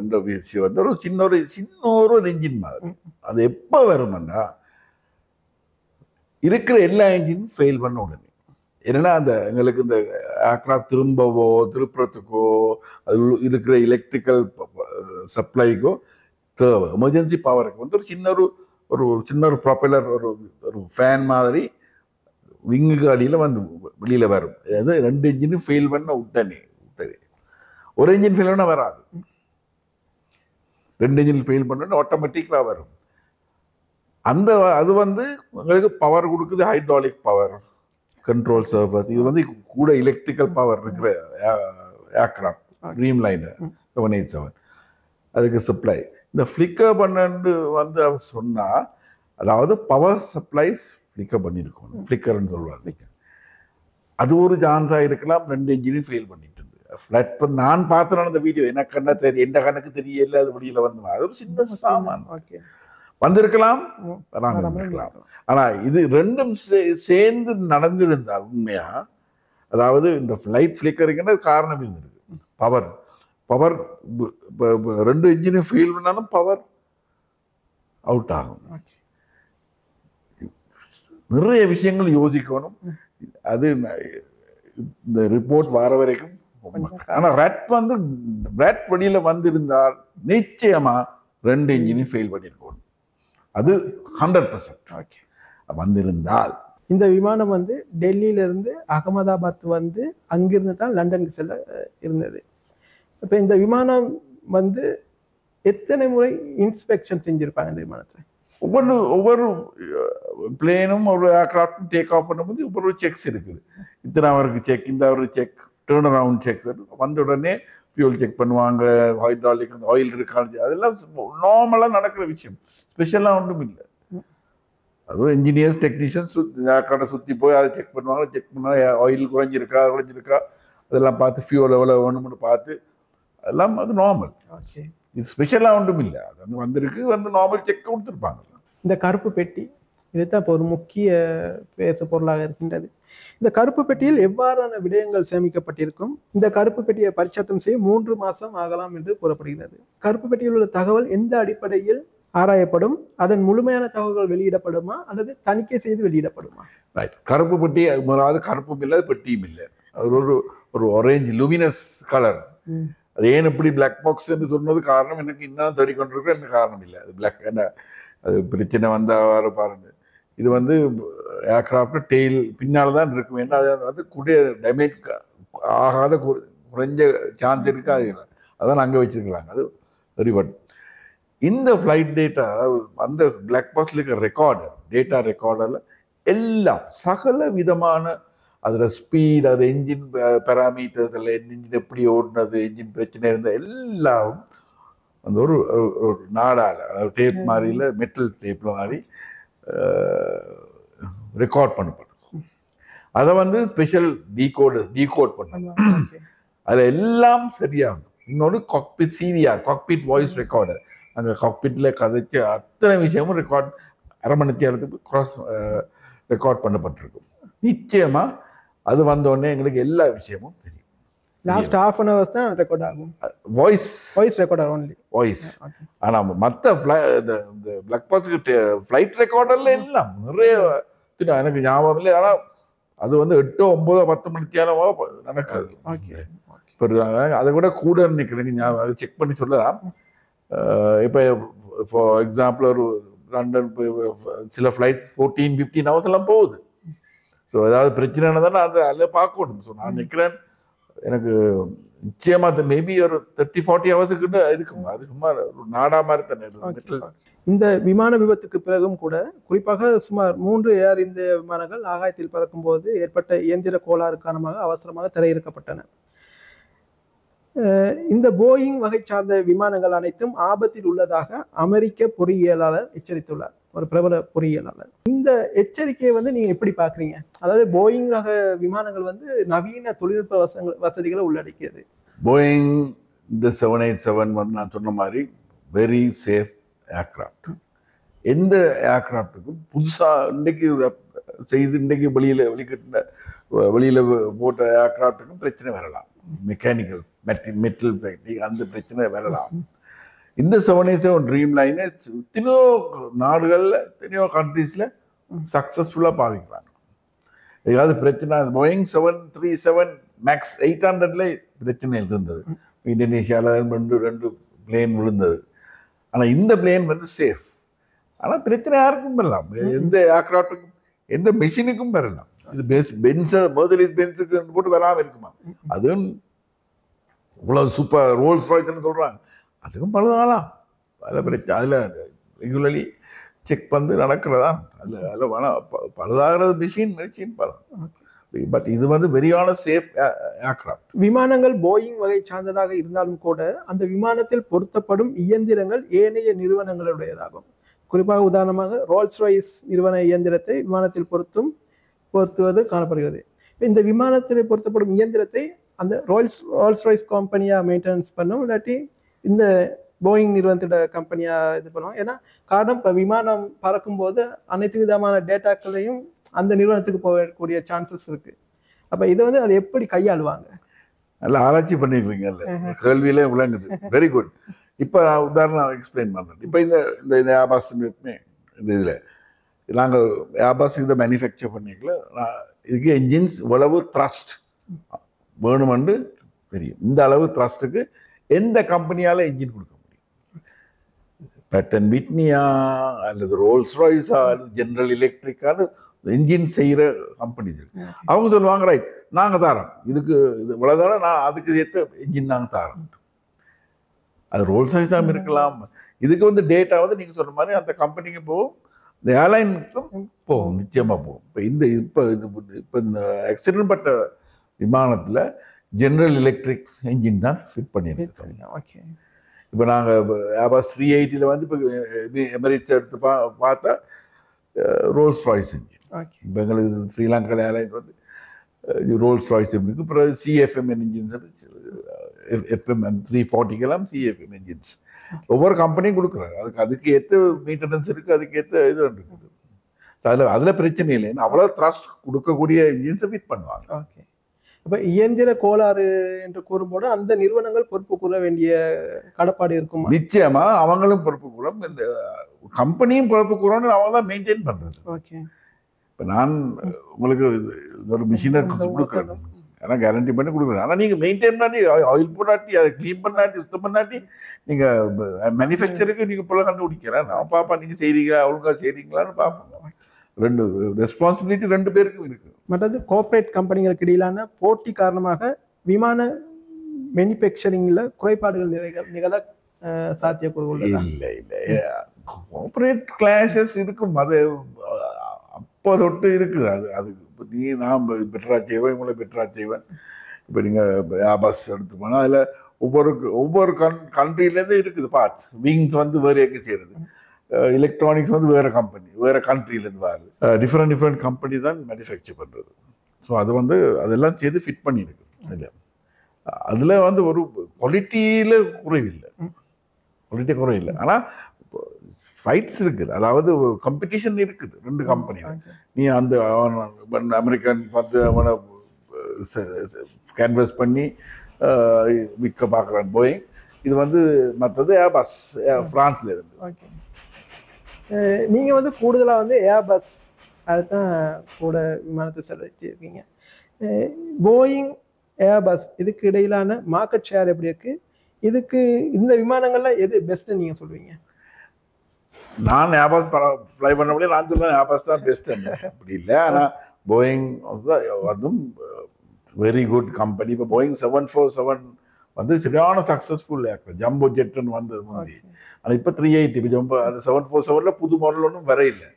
என்ற விஷயம் வந்து ஒரு சின்ன என்ஜின் மாதிரி. அது எப்போ வரும்னா இருக்கிற எல்லா என்ஜினும் ஃபெயில் பண்ண உடனே. என்னன்னா அந்த எங்களுக்கு இந்த ஏர்கிராஃப்ட் திருப்புறத்துக்கோ அது இருக்கிற எலக்ட்ரிக்கல் சப்ளைக்கோ தேவை, எமர்ஜென்சி பவருக்கு வந்து ஒரு சின்ன ப்ரொப்பலர், ஒரு ஃபேன் மாதிரி விங்குக்கு அடியில் வந்து வெளியில வரும். அதாவது 2 என்ஜினும் ஃபெயில் பண்ண உடனே ஒரு என்ஜின் ஃபெயில் பண்ண வராது. 2 என்ஜின் ஃபெயில் பண்ண ஆட்டோமேட்டிக்கா வரும். அது வந்து உங்களுக்கு பவர் கொடுக்குது, ஹைட்ராலிக் பவர், கண்ட்ரோல் சர்ஃபஸ். இது வந்து கூட எலக்ட்ரிக்கல் பவர் இருக்கிற ஏர்கிராஃப்ட் ட்ரீம் லைனர் 787 அதுக்கு சப்ளை. இந்த ஃப்ளிக்கர் பண்ணு வந்து அவர் சொன்னா, அதாவது பவர் சப்ளைஸ் ஃப்ளிக்கர் பண்ணியிருக்கணும், ஃப்ளிக்கர்னு சொல்லுவாங்க. அது ஒரு சான்ஸா இருக்கலாம். 2 என்ஜினும் ஃபெயில் பண்ணிட்டு இருந்து நான் பார்த்தேன் அந்த வீடியோ. எனக்கு என்ன தெரியும், எந்த கணக்கு தெரியல, அது வெளியில வந்து அது ஒரு சின்ன சாமான் வந்திருக்கலாம், வராமல். ஆனா இது ரெண்டும் சேர்ந்து நடந்திருந்தால் உண்மையா, அதாவது இந்த லைட் ஃபிளிக்கரிங்கிறது காரணம் இருக்கு. பவர் 2 என்ஜினும் ஃபெயில் பண்ணாலும் பவர் அவுட் ஆகும். நிறைய விஷயங்கள் யோசிக்கணும். அது இந்த ரிப்போர்ட் வர வரைக்கும். ஆனா ரெட் வெளியில வந்திருந்தால் நிச்சயமா 2 என்ஜினும் ஃபெயில் பண்ணிருக்கணும். அது 100% வந்திருந்தால். இந்த விமானம் வந்து டெல்லியிலிருந்து அகமதாபாத் வந்து அங்கிருந்து தான் லண்டனுக்கு செல்ல இருந்தது. இப்ப இந்த விமானம் வந்து எத்தனை முறை இன்ஸ்பெக்ஷன் செஞ்சிருப்பாங்க இந்த விமானத்தை? ஒவ்வொரு பிளேனும் ஒரு ஏர்கிராஃப்டும் டேக் ஆஃப் பண்ணும்போது ஒவ்வொரு செக்ஸ் இருக்குது. இத்தனை அவருக்கு செக், இந்த ஒரு செக், டேர்ன் அரவுண்ட் செக்ஸ். வந்த உடனே ஃபியூல் செக் பண்ணுவாங்க, ஹைட்ராலிக் ஆயில் இருக்காது. அதெல்லாம் நார்மலாக நடக்கிற விஷயம், ஸ்பெஷலாக ஒன்றும் இல்லை. அதுவும் இன்ஜினியர்ஸ் டெக்னீஷியன்ஸ் ஏர்கிராஃப்டை சுற்றி போய் அதை செக் பண்ணுவாங்க, ஆயில் குறைஞ்சிருக்கா அதெல்லாம் பார்த்து, ஃபியூல் எவ்வளோ வேணும்னு பார்த்து, அதெல்லாம் அது நார்மல். இது ஸ்பெஷலாக ஒன்றும் இல்லை. அது வந்து வந்திருக்கு, வந்து நார்மல் செக் கொடுத்துருப்பாங்க. இந்த கருப்பு பெட்டி இதுதான் இப்போ ஒரு முக்கிய பேசு பொருளாக இருக்கின்றது. இந்த கருப்பு பெட்டியில் எவ்வாறான விடயங்கள் சேமிக்கப்பட்டிருக்கும்? இந்த கருப்பு பெட்டியை பரிச்சத்தம் செய்ய 3 மாதம் ஆகலாம் என்று கூறப்படுகிறது. கருப்பு பெட்டியில் உள்ள தகவல் எந்த அடிப்படையில் ஆராயப்படும்? அதன் முழுமையான தகவல்கள் வெளியிடப்படுமா அல்லது தணிக்கை செய்து வெளியிடப்படுமா? ரைட். கருப்பு பெட்டி முதலாவது கருப்பும் இல்லை, பெட்டியும் இல்லை. ஒரு ஒரு ஆரஞ்சு லூமினஸ் கலர். அது ஏன் இப்படி பிளாக் பாக்ஸ் என்று சொன்னது காரணம் எனக்கு இன்னும் தேடிக்கொண்டிருக்கிற என்ன காரணம் இல்லை. அது பிளாக் என்ன அது பிரச்சனை வந்தால் பாருங்க. இது வந்து ஏர்கிராஃப்ட் டெயில் பின்னால் தான் இருக்கும். ஏன்னா அது வந்து கூடிய டேமேஜ் ஆகாத குறைஞ்ச சான்ஸ் இருக்கு. அது அதான் அங்கே வச்சிருக்கிறாங்க. அது வெரி பட் இந்த ஃப்ளைட் டேட்டா அந்த பிளாக் பாக்ஸில் இருக்கிற ரெக்கார்டர் டேட்டா ரெக்கார்டரில் எல்லாம் சகல விதமான அதில் ஸ்பீட், அது என்ஜின் பேராமீட்டர்ஸ், அதில் என்ஜின் எப்படி ஓடினது, என்ஜின் பிரச்சனை இருந்த எல்லாம் அந்த ஒரு நாடால், அதாவது டேப் மாதிரியில் மெட்டல் டேப்பில் மாதிரி ரெக்கார்ட் பண்ணப்படும். அதை வந்து ஸ்பெஷல் டீகோட் பண்ணணும். அதில் எல்லாம் சரியாகும். இன்னொரு cockpit CVR, cockpit voice recorder. அங்கே காக்பிட்டில் கதைச்ச அத்தனை விஷயமும் ரெக்கார்ட் அரை மணி நேரத்துக்கு கிராஸ் ரெக்கார்ட் பண்ணப்பட்டிருக்கும். நிச்சயமாக அது வந்தோடனே எங்களுக்கு எல்லா விஷயமும் தெரியும். லாஸ்ட் half an hour தான் ரெக்கார்ட் ஆகும். Voice recorder only voice. ஆனா மற்ற இந்த பிளாக் பாக்ஸ் ஃப்ளைட் ரெக்கார்டர்ல எல்லாம் நிறைய எனக்கு ஞாபகம் இல்லை. ஆனா அது வந்து 8, 9, 10 மணி நேரமா நடக்காது. இப்போ அதை விட கூட நினைக்கிறேன். ஞாபகம் செக் பண்ணி சொல்லலாம். இப்போ ஃபார் எக்ஸாம்பிள் ஒரு லண்டன் சில ஃப்ளைட் 14-15 hours எல்லாம் போகுது. ஸோ ஏதாவது பிரச்சனை தானே அதை அதில் பார்க்கணும். ஸோ நான் நினைக்கிறேன் எனக்கு நிச்சயமா மேபி ஒரு 30-40 hours கிட்ட இருக்கும். அது சும்மா ஒரு நாடா மாதிரி தானே. இந்த விமான விபத்துக்கு பிறகும் கூட குறிப்பாக சுமார் 3 ஏர் இந்திய விமானங்கள் ஆகாயத்தில் பறக்கும் போது ஏற்பட்ட இயந்திர கோளாறு காரணமாக அவசரமாக தரையிறக்கப்பட்டன. இந்த போயிங் வகை சார்ந்த விமானங்கள் அனைத்தும் ஆபத்தில் உள்ளதாக அமெரிக்க பொறியியலாளர் எச்சரித்துள்ளார், ஒரு பிரபல பொறியியலாளர். இந்த எச்சரிக்கையை வந்து நீங்க எப்படி பாக்குறீங்க? அதாவது போயிங் வகை விமானங்கள் வந்து நவீன தொழில்நுட்ப வசதிகளை உள்ளடக்கியது. போயிங் இந்த 787 வந்து நான் சொன்ன மாதிரி வெரி சேஃப் ஏர்கிராஃப்ட். எந்த ஏர்கிராஃப்டுக்கும் புதுசாக இன்றைக்கு செய்து இன்றைக்கு வெளியில் போட்ட ஏர்கிராஃப்டுக்கும் பிரச்சனை வரலாம். மெக்கானிக்கல் மெட்டல் ஃபேக்டரி அந்த பிரச்சனை வரலாம். இந்த 787 ட்ரீம் லைனை எத்தனையோ நாடுகளில் எத்தனையோ கண்ட்ரீஸில் சக்ஸஸ்ஃபுல்லாக பாவிக்கிறாங்க. ஏதாவது பிரச்சனை போயிங் 737 மேக்ஸ் 800 பிரச்சனை இருந்தது. இந்தோனேஷியாவில் 2 பிளேன் விழுந்தது. ஆனால் இந்த பிளேன் வந்து சேஃப். ஆனால் பிரச்சனை யாருக்கும் வரலாம், எந்த ஏர்கிராஃப்டுக்கும் எந்த மெஷினுக்கும் வரலாம். இது மெர்சிடிஸ் பென்ஸுக்கு போட்டு வராமல் இருக்குமா? அதுவும் இவ்வளவு சூப்பர் ரோல்ஸ் ராய்ஸ்ன்னு சொல்கிறாங்க, அதுக்கும் பழுதாகலாம். அதில் பிரச்சனை அதில் ரெகுலர்லி செக் பண்ணி நடக்கிறதா. அதில் பழுதாகிறது மெஷின் பழம். பட் இது வந்து வெரியான சேஃப் ஏர்கிராஃப்ட். விமானங்கள் போயிங் வகை சார்ந்ததாக இருந்தாலும் கூட அந்த விமானத்தில் பொருத்தப்படும் இயந்திரங்கள் ஏனைய நிறுவனங்களுடையதாகும். குறிப்பாக உதாரணமாக ரோல்ஸ் ராய்ஸ் நிறுவன இயந்திரத்தை விமானத்தில் பொருத்துவது காணப்படுகிறது. இந்த விமானத்தில் பொருத்தப்படும் இயந்திரத்தை அந்த ரோல்ஸ் ராய்ஸ் கம்பெனியா மெயின்டெனன்ஸ் பண்ணும், இல்லாட்டி இந்த போயிங் நிறுவனத்தோட கம்பெனியா இது பண்ணுவோம். ஏன்னா காரணம் இப்போ விமானம் பறக்கும் போது அனைத்து விதமான டேட்டாக்களையும் அந்த நிறுவனத்துக்கு போகக்கூடிய சான்சஸ் இருக்கு. அப்ப இதை வந்து அதை எப்படி கையாளுவாங்க? நல்லா ஆராய்ச்சி பண்ணிருக்கீங்கல்ல, கேள்வியிலே விளங்குது. Very good. இப்போ நான் உதாரணம் எக்ஸ்பிளைன் பண்ணுறேன். இப்போ இந்த ஏர்பாஸ் இந்த இதில் நாங்கள் ஏர்பாஸ் இதை மேனுஃபேக்சர் பண்ணிக்கல. இதுக்கு என்ஜின்ஸ் இவ்வளவு த்ரஸ்ட் வேணுமென்று தெரியும். இந்த அளவு த்ரஸ்ட்டுக்கு எந்த கம்பெனியால் என்ஜின் கொடுக்க முடியும்? Pratt & Whitney அல்லது ரோல்ஸ் ராய்ஸா அல்லது ஜெனரல் எலக்ட்ரிக்கான என்ஜின் செய்கிற கம்பெனிஸ் இருக்கு. அவங்க சொல்லுவாங்க, ரைட் நாங்கள் தரோம், இதுக்கு இது இவ்வளோதானே, நான் அதுக்கு ஏற்ற என்ஜின் நாங்கள் தரோம். அது ரோல்ஸ் ராய்ஸ் தான் இருக்கலாம். இதுக்கு வந்து டேட்டா வந்து நீங்கள் சொன்ன மாதிரி அந்த கம்பெனிக்கு போகும், இந்த ஏர்லைனுக்கும் போகும், நிச்சயமாக போகும். இப்போ இந்த ஆக்சிடென்ட் பட்ட விமானத்தில் ஜெனரல் எலக்ட்ரிக் என்ஜின் தான் ஃபிட் பண்ணியிருக்கோம். இப்போ நாங்கள் ஏர்பாஸ் 380 வந்து இப்போ எமிரேட்ஸ் எடுத்து பார்த்தா ரோல்ஸ் ராய்ஸ் என்ஜின். இப்போ எங்களுக்கு ஸ்ரீலங்கா ஏர்லைன்ஸ் வந்து ரோல்ஸ் ராய்ஸ் இருக்குது. அப்புறம் CFM engines FM 340 CFM engines. ஒவ்வொரு கம்பெனியும் கொடுக்குறாரு. அதுக்கு ஏற்ற மெயின்டெனன்ஸ் இருக்குது, அதுக்கு ஏற்ற இது இருக்குது. அதில் பிரச்சனை இல்லை. அவ்வளோ த்ரஸ்ட் கொடுக்கக்கூடிய இன்ஜின்ஸை ஃபிட் பண்ணுவாங்க. ஓகே. அப்போ இயந்திர கோளாறு என்று கூறும்போது அந்த நிறுவனங்கள் பொறுப்பு கூற வேண்டிய கடப்பாடு இருக்குமா? நிச்சயமா அவங்களும் பொறுப்பு கூறும், இந்த கம்பெனியும் பொறுப்பு கூறணும். அவங்க தான் மெயின்டைன் பண்ணுறது. ஓகே. இப்போ நான் உங்களுக்கு ஒரு மிஷினை கொடுக்குறேன், ஆனால் கேரண்டி பண்ணி கொடுக்குறேன். ஆனால் நீங்கள் மெயின்டைன் பண்ணி ஆயில் போடாட்டி, அதை க்ளீன் பண்ணாட்டி, சுத்தம் பண்ணாட்டி, நீங்கள் மேனுஃபேக்சருக்கு நீங்கள் போல கண்டுபிடிக்கிறேன். நான் பார்ப்பேன் நீங்கள் செய்கிறீங்களா, ஒழுங்காக செய்கிறீங்களான்னு பார்ப்பேன். ரெண்டு ரெஸ்பான்சிபிலிட்டி ரெண்டு பேருக்கும் இருக்கு. மற்றது கோஆப்ரேட் கம்பெனிகளுக்கு இடையிலான போட்டி காரணமாக விமான மேனுஃபேக்சரிங்ல குறைபாடுகள் நிகழ சாத்தியக்கூறுகள் இல்லை இல்லை. கோஆப்ரேட் கிளாஸஸ் இருக்கும், அது அப்போ தொட்டு இருக்குது. அது நீ நான் பெட்டரா செய்வேன், இவங்களை பெட்டரா செய்வேன். இப்போ நீங்கள் பஸ் எடுத்து போனால் அதில் ஒவ்வொரு கண்ட்ரிலேருந்து இருக்குது பார்ட்ஸ். விங்ஸ் வந்து வேறு எங்கே செய்கிறது, எலக்ட்ரானிக்ஸ் வந்து வேறு கம்பெனி வேறு கண்ட்ரிலேருந்து வருது. டிஃப்ரெண்ட் கம்பெனி தான் மேனுஃபேக்சர் பண்ணுறது. ஸோ அது வந்து அதெல்லாம் செய்து ஃபிட் பண்ணியிருக்கு. அதில் வந்து ஒரு குவாலிட்டியில் குறைவில்லை, ஆனால் ஃபைட்ஸ் இருக்குது. அதாவது காம்படிஷன் இருக்குது ரெண்டு கம்பெனியில். நீ அந்த அமெரிக்கன் பார்த்து அவனை கேன்வஸ் பண்ணி விற்க பார்க்குறான் போயிங். இது வந்து மற்றது ஏர்பஸ் ஃப்ரான்ஸில் இருந்து. ஓகே. நீங்கள் வந்து கூடுதலாக வந்து ஏர்பஸ் அதுதான் கூட விமானத்தை செலுத்தியிருக்கீங்க. போயிங் ஏர்பஸ் இதுக்கு இடையிலான மார்க்கெட் ஷேர் எப்படி இருக்குது? இதுக்கு இந்த விமானங்கள்ல எது பெஸ்ட்னு நீங்கள் சொல்லுவீங்க? நான் ஏர்பஸ் ஃப்ளை பண்ண முடியாது, நான் சொல்லுவேன் ஏர்பஸ் தான் பெஸ்ட். அப்படி இல்லை, ஆனால் போயிங் அதுவும் வெரி குட் கம்பெனி. இப்போ போயிங் 747 வந்து சரியான சக்ஸஸ்ஃபுல் ஏர்க்ராஃப்ட். ஜம்போ ஜெட்டுன்னு வந்தது முந்தி. ஆனால் இப்போ 380. இப்போ ஜம்போ அது 747ல புது மாடல் ஒன்றும் வர இல்லை.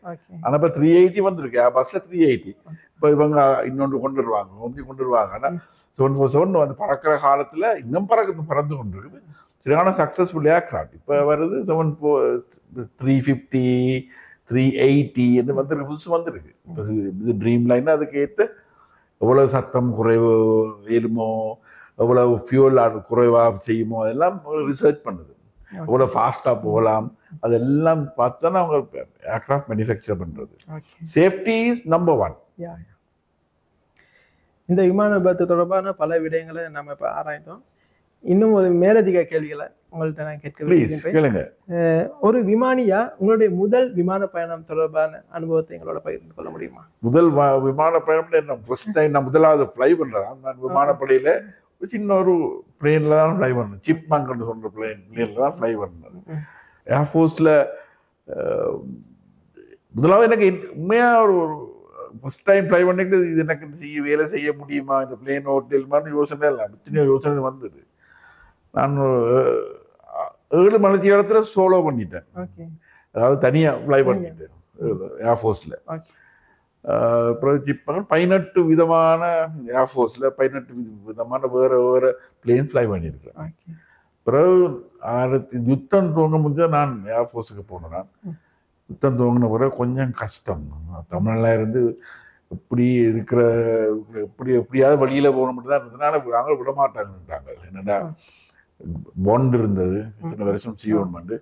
ஆனால் இப்போ 380 வந்துருக்கு. ஏர்பஸில் 380. இப்போ இவங்க இன்னொன்று கொண்டு வருவாங்க. ஆனால் 747 வந்து பறக்கிற காலத்தில் இன்னும் பறந்து கொண்டு இருக்குது. சரியான சக்ஸஸ்ஃபுல் ஏர்க்ராஃப்ட். இப்போ வருது 350, 380 என்று வந்துருக்கு, புதுசு வந்துருக்கு. இப்போ இது ட்ரீம் லைன். அதுக்கு ஏற்ற எவ்வளவு சத்தம் குறைவு வேணுமோ, எவ்வளவு ஃபியூல் குறைவாக செய்யுமோ, அதெல்லாம் ரிசர்ச் பண்ணுது. எவ்வளோ ஃபாஸ்ட்டாக போகலாம், அதெல்லாம் பார்த்து தானே அவங்க ஏர்க்ராஃப்ட் மேனுஃபேக்சர் பண்ணுறது. Safety is number 1. இந்த விமான விபத்து தொடர்பான பல விடயங்களை நம்ம இப்போ ஆராய்ந்தோம். இன்னும் ஒரு மேலதிக கேள்விகளை உங்கள்கிட்ட நான் கேட்க. ஒரு விமானியா உங்களுடைய முதல் விமான பயணம் தொடர்பான அனுபவத்தை எங்களோட பகிர்ந்து கொள்ள முடியுமா? முதல் விமான பயணம் ஃபர்ஸ்ட் டைம் நான் முதலாவது ஃப்ளை பண்ணுறதா. நான் விமானப்படையில் சின்ன ஒரு பிளேன்ல தான் ஃப்ளை பண்ணேன். சிப்மங்க்னு சொல்கிற பிளேன்ல தான் ஃப்ளை பண்ணேன். ஏர்ஃபோர்ஸில் முதலாவது எனக்கு உண்மையாக ஒரு ஃபர்ஸ்ட் டைம் ஃப்ளை பண்ணிட்டு இது எனக்கு வேலை செய்ய முடியுமா, இந்த பிளேன் ஹோட்டல் யோசனை இல்லை, சின்ன யோசனை வந்தது. நான் 7 மணி நேரத்தில் சோலோ பண்ணிட்டேன். அதாவது தனியாக ஃப்ளை பண்ணிட்டேன் ஏர்ஃபோர்ஸில். அப்புறம் இப்போ 18 விதமான ஏர்ஃபோர்ஸில் 18 விதமான வேறு பிளேன் ஃப்ளை பண்ணியிருக்கேன். பிறகு யுத்தம் துவங்க முடிஞ்சால் நான் ஏர்ஃபோர்ஸுக்கு போனேன். யுத்தம் துவங்கின பிறகு கொஞ்சம் கஷ்டம். தமிழ்ல இருந்து எப்படி எப்படியாவது வழியில் போக மட்டும் தான் இருந்ததுனால நாங்கள் விட மாட்டாங்கன்றாங்க. என்னடா பாண்ட் இருந்தது இத்தனை வருஷம் சியோன் வந்து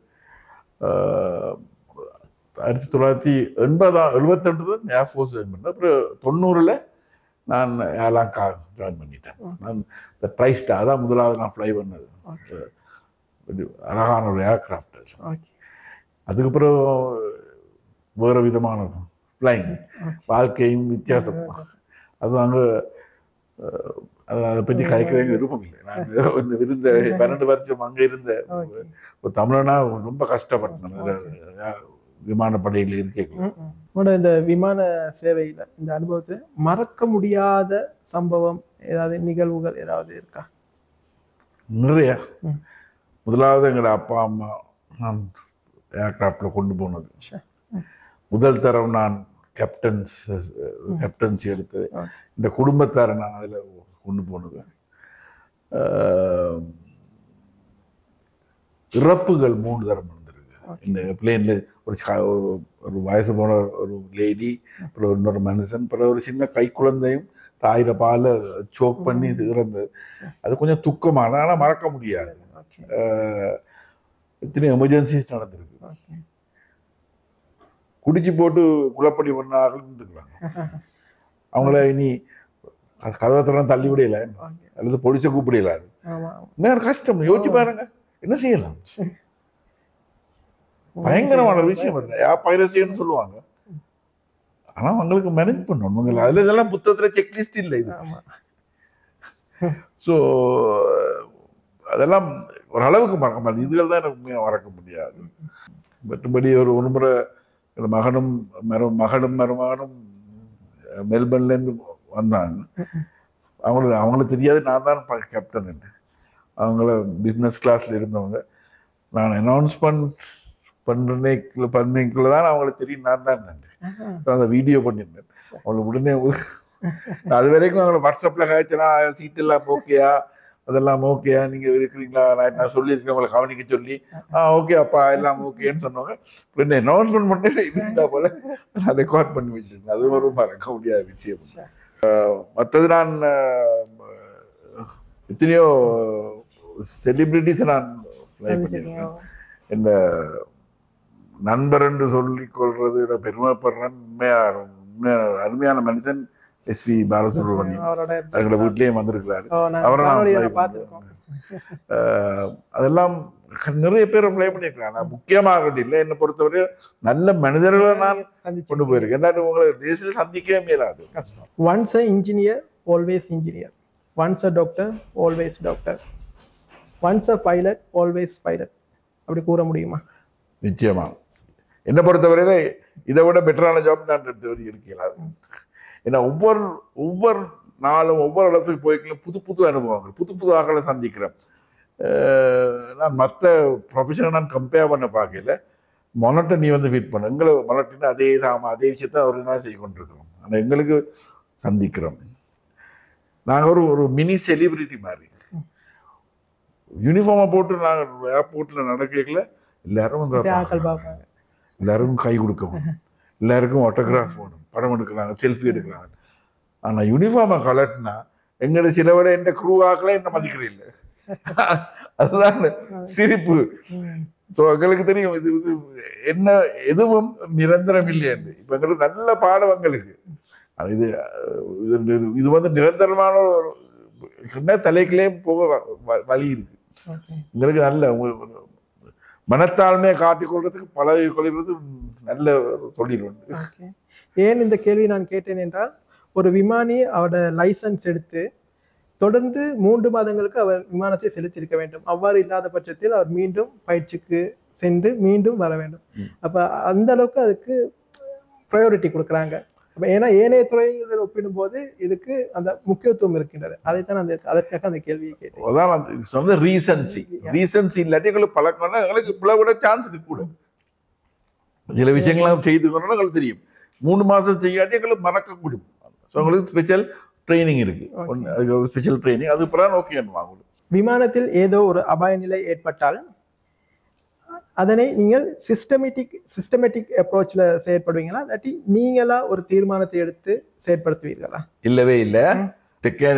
1972 தான் ஏர்ஃபோர்ஸ் ஜாயின் பண்ணேன். அப்புறம் 90ல் நான் ஏர்லாங்கா ஜாயின் பண்ணிட்டேன். நான் இந்த ட்ரைஸ்டார் தான் முதலாவது நான் ஃப்ளை பண்ணது. அழகான ஒரு ஏர்கிராஃப்ட் அது. அதுக்கப்புறம் வேறு விதமான ஃப்ளைங் வாழ்க்கையும் வித்தியாசம். அது அங்கே அதை பற்றி கலைக்கிறேங்க விருப்பம் இல்லை. நான் இருந்த 12 வருஷம் அங்கே இருந்த ஒரு தமிழனா ரொம்ப கஷ்டப்பட்டேன் விமானப்படையில் இருக்கேன். இந்த விமான சேவையில் இந்த அனுபவத்தை மறக்க முடியாத சம்பவம் ஏதாவது நிகழ்வுகள் ஏதாவது இருக்கா? நிறைய. முதலாவது எங்களோட அப்பா அம்மா ஏர்கிராஃப்டில் கொண்டு போனது. முதல் தரம் நான் கேப்டன்சி எடுத்தது. இந்த குடும்பத்தாரை நான் அதில் கொண்டு போனது. இறப்புகள் 3 தரம் இருந்திருக்கு இந்த பிளேனில். ஒரு வயசு போன ஒரு லேடி, அப்புறம் இன்னொரு மனுஷன், அப்புறம் ஒரு சின்ன கை குழந்தையும் தாயிர பாலை சோக் பண்ணி இறந்தது. அது கொஞ்சம் துக்கமான, ஆனால் மறக்க முடியாது. எத்தனை எமர்ஜென்சிஸ் நடந்திருக்கு. குடிச்சு போட்டு குழப்படி பண்ணார்கள் இருந்துக்கிறாங்க. அவங்கள இனி கதவத்தெல்லாம் தள்ளி விடையில அல்லது பொலிசை கூப்பிடல. நேரம் கஷ்டம். யோசிச்சு பாருங்க, என்ன செய்யலாம்? பயங்கரமான விஷயம் பைரசின்னு சொல்லுவாங்க. ஆனா அவங்களுக்கு மேனேஜ் பண்ணணும். அதுல இதெல்லாம் புத்தகத்துல செக்லிஸ்ட் இல்லை இது. ஸோ அதெல்லாம் ஓரளவுக்கு மறக்க மாட்டேன். இதுகள் தான் எனக்கு உண்மையாக மறக்க முடியாது. மற்றபடி ஒரு முறை மகனும் மருமகனும் மெல்பர்ன்லேருந்து வந்தாங்க. அவங்களுக்கு தெரியாது நான் தான் கேப்டன். அவங்கள பிஸ்னஸ் கிளாஸ்ல இருந்தவங்க. நான் அனௌன்ஸ்மெண்ட் பண்ணிக்குள்ள தான் அவங்களுக்கு தெரியும் நான் தான் அந்த வீடியோ பண்ணியிருந்தேன். அவங்களுக்கு உடனே அது வரைக்கும் அவங்களை வாட்ஸ்அப்ல காய்ச்சனா சீட் எல்லாம் ஓகேயா, அதெல்லாம் ஓகேயா, நீங்க இருக்கிறீங்களா, நான் சொல்லியிருக்கேன் உங்களை கவனிக்க சொல்லி ஓகே அப்பா எல்லாம் ஓகேன்னு சொன்னாங்க. அனௌன்ஸ்மெண்ட் பண்ணிட்டு போல நான் ரெக்கார்ட் பண்ணி வச்சிருக்கேன். அது ஒரு மறக்க முடியாத விஷயம். மற்றது நான் எத்தனையோ செலிபிரிட்டிஸ் நான் பண்ணியிருக்கேன். இந்த நண்பர் என்று சொல்லிக் கொள்றது பெருமைப்படுறேன். அருமையான மனுஷன் எஸ்பி பாலசுப்ரமணியம். அவங்களோட வீட்லயும் வந்திருக்கிறாரு. அதெல்லாம் நிறைய பேர் பிளே பண்ணிருக்கிறாங்க. முக்கியமாக இல்லை, என்னை பொறுத்தவரை நல்ல மனிதர்களை நான் கொண்டு போயிருக்கேன். என்ன உங்களை தேசத்தில் சந்திக்கவே முடியாது. ஒன்ஸ் அ இன்ஜினியர் ஆல்வேஸ் இன்ஜினியர், ஒன்ஸ் அ டாக்டர் ஆல்வேஸ் டாக்டர், ஒன்ஸ் அ பைலட் ஆல்வேஸ் பைலட். அப்படி கூற முடியுமா? நிச்சயமா. என்னை பொறுத்தவரையில இதை விட பெட்டரான ஜாப் நான் எடுத்து இருக்கலாம். ஏன்னா ஒவ்வொரு நாளும் ஒவ்வொரு இடத்துக்கு போய்க்கலாம் புது புது அனுபவங்கள், புது புது ஆக்களை சந்திக்கிறேன். நான் மற்ற ப்ரொஃபஷனை நான் கம்பேர் பண்ண பார்க்கல. மொனட்டனி ஃபீட் பண்ண எங்களை மொனட்டின்னு அதே விஷயத்த அவர்கள் செய்ய கொண்டிருக்கிறோம். ஆனால் எங்களுக்கு சந்திக்கிறோம். நாங்கள் ஒரு மினி செலிபிரிட்டி மாதிரி யூனிஃபார்மை போட்டு நாங்கள் ஏர்போர்ட்டில் நடக்கல. எல்லாரும் கை கொடுக்கணும், எல்லாருக்கும் ஆட்டோகிராஃப் போகணும், படம் எடுக்கிறாங்க, செல்ஃபி எடுக்கிறாங்க. ஆனால் யூனிஃபார்மை கலட்டினா எங்களை சில விட எந்த க்ரூ ஆக்கல என்ன மதிக்கிறேன் இல்லை. அதுதான் சிரிப்பு. ஸோ எங்களுக்கு தெரியும் இது என்ன எதுவும் நிரந்தரம் இல்லை என்று. இப்போ எங்களுக்கு நல்ல பாடம் எங்களுக்கு. இது இது நிரந்தரமான தலைக்குள்ளே போக வழி இருக்கு. எங்களுக்கு நல்ல மனத்தாழ்மையை காட்டிக்கொள்றதுக்கு பழகி கொள்கிறது நல்ல தொழில் உண்டு. ஏன் இந்த கேள்வி நான் கேட்டேன் என்றால், ஒரு விமானி அவரோட லைசன்ஸ் எடுத்து தொடர்ந்து 3 மாதங்களுக்கு அவர் விமானத்தை செலுத்தியிருக்க வேண்டும். அவ்வாறு இல்லாத பட்சத்தில் அவர் மீண்டும் பயிற்சிக்கு சென்று மீண்டும் வர வேண்டும். அப்ப அந்த அளவுக்கு அதுக்கு ப்ரையாரிட்டி கொடுக்குறாங்க. ஏன்னா ஏனைய துறைகளை ஒப்பிடும் போது இதுக்கு அந்த முக்கியத்துவம் இருக்கின்றது. அதைத்தான் அதற்காக அந்த கேள்வியை கேட்டேன். அதான் சொன்ன ரீசன்சி இல்லாட்டி எங்களுக்கு பழக்கம்னா எங்களுக்கு விட சான்ஸ் இருக்கு கூட. சில விஷயங்கள்லாம் செய்து எங்களுக்கு தெரியும். 3 மாதம் செய்யாட்டி எங்களுக்கு மறக்க முடியும். ஸோ உங்களுக்கு ஸ்பெஷல் ட்ரைனிங் இருக்கு. அதுக்கு ஸ்பெஷல் ட்ரைனிங் அது பிறகு ஓகே வாங்க. விமானத்தில் ஏதோ ஒரு அபாய நிலை ஏற்பட்டால் அதனை நீங்கள் சிஸ்டமேட்டிக் அப்ரோச்ல செயற்படுவீங்களா, இல்லாட்டி நீங்களா ஒரு தீர்மானத்தை எடுத்து செயற்படுத்துவீர்களா? இல்லவே இல்லை.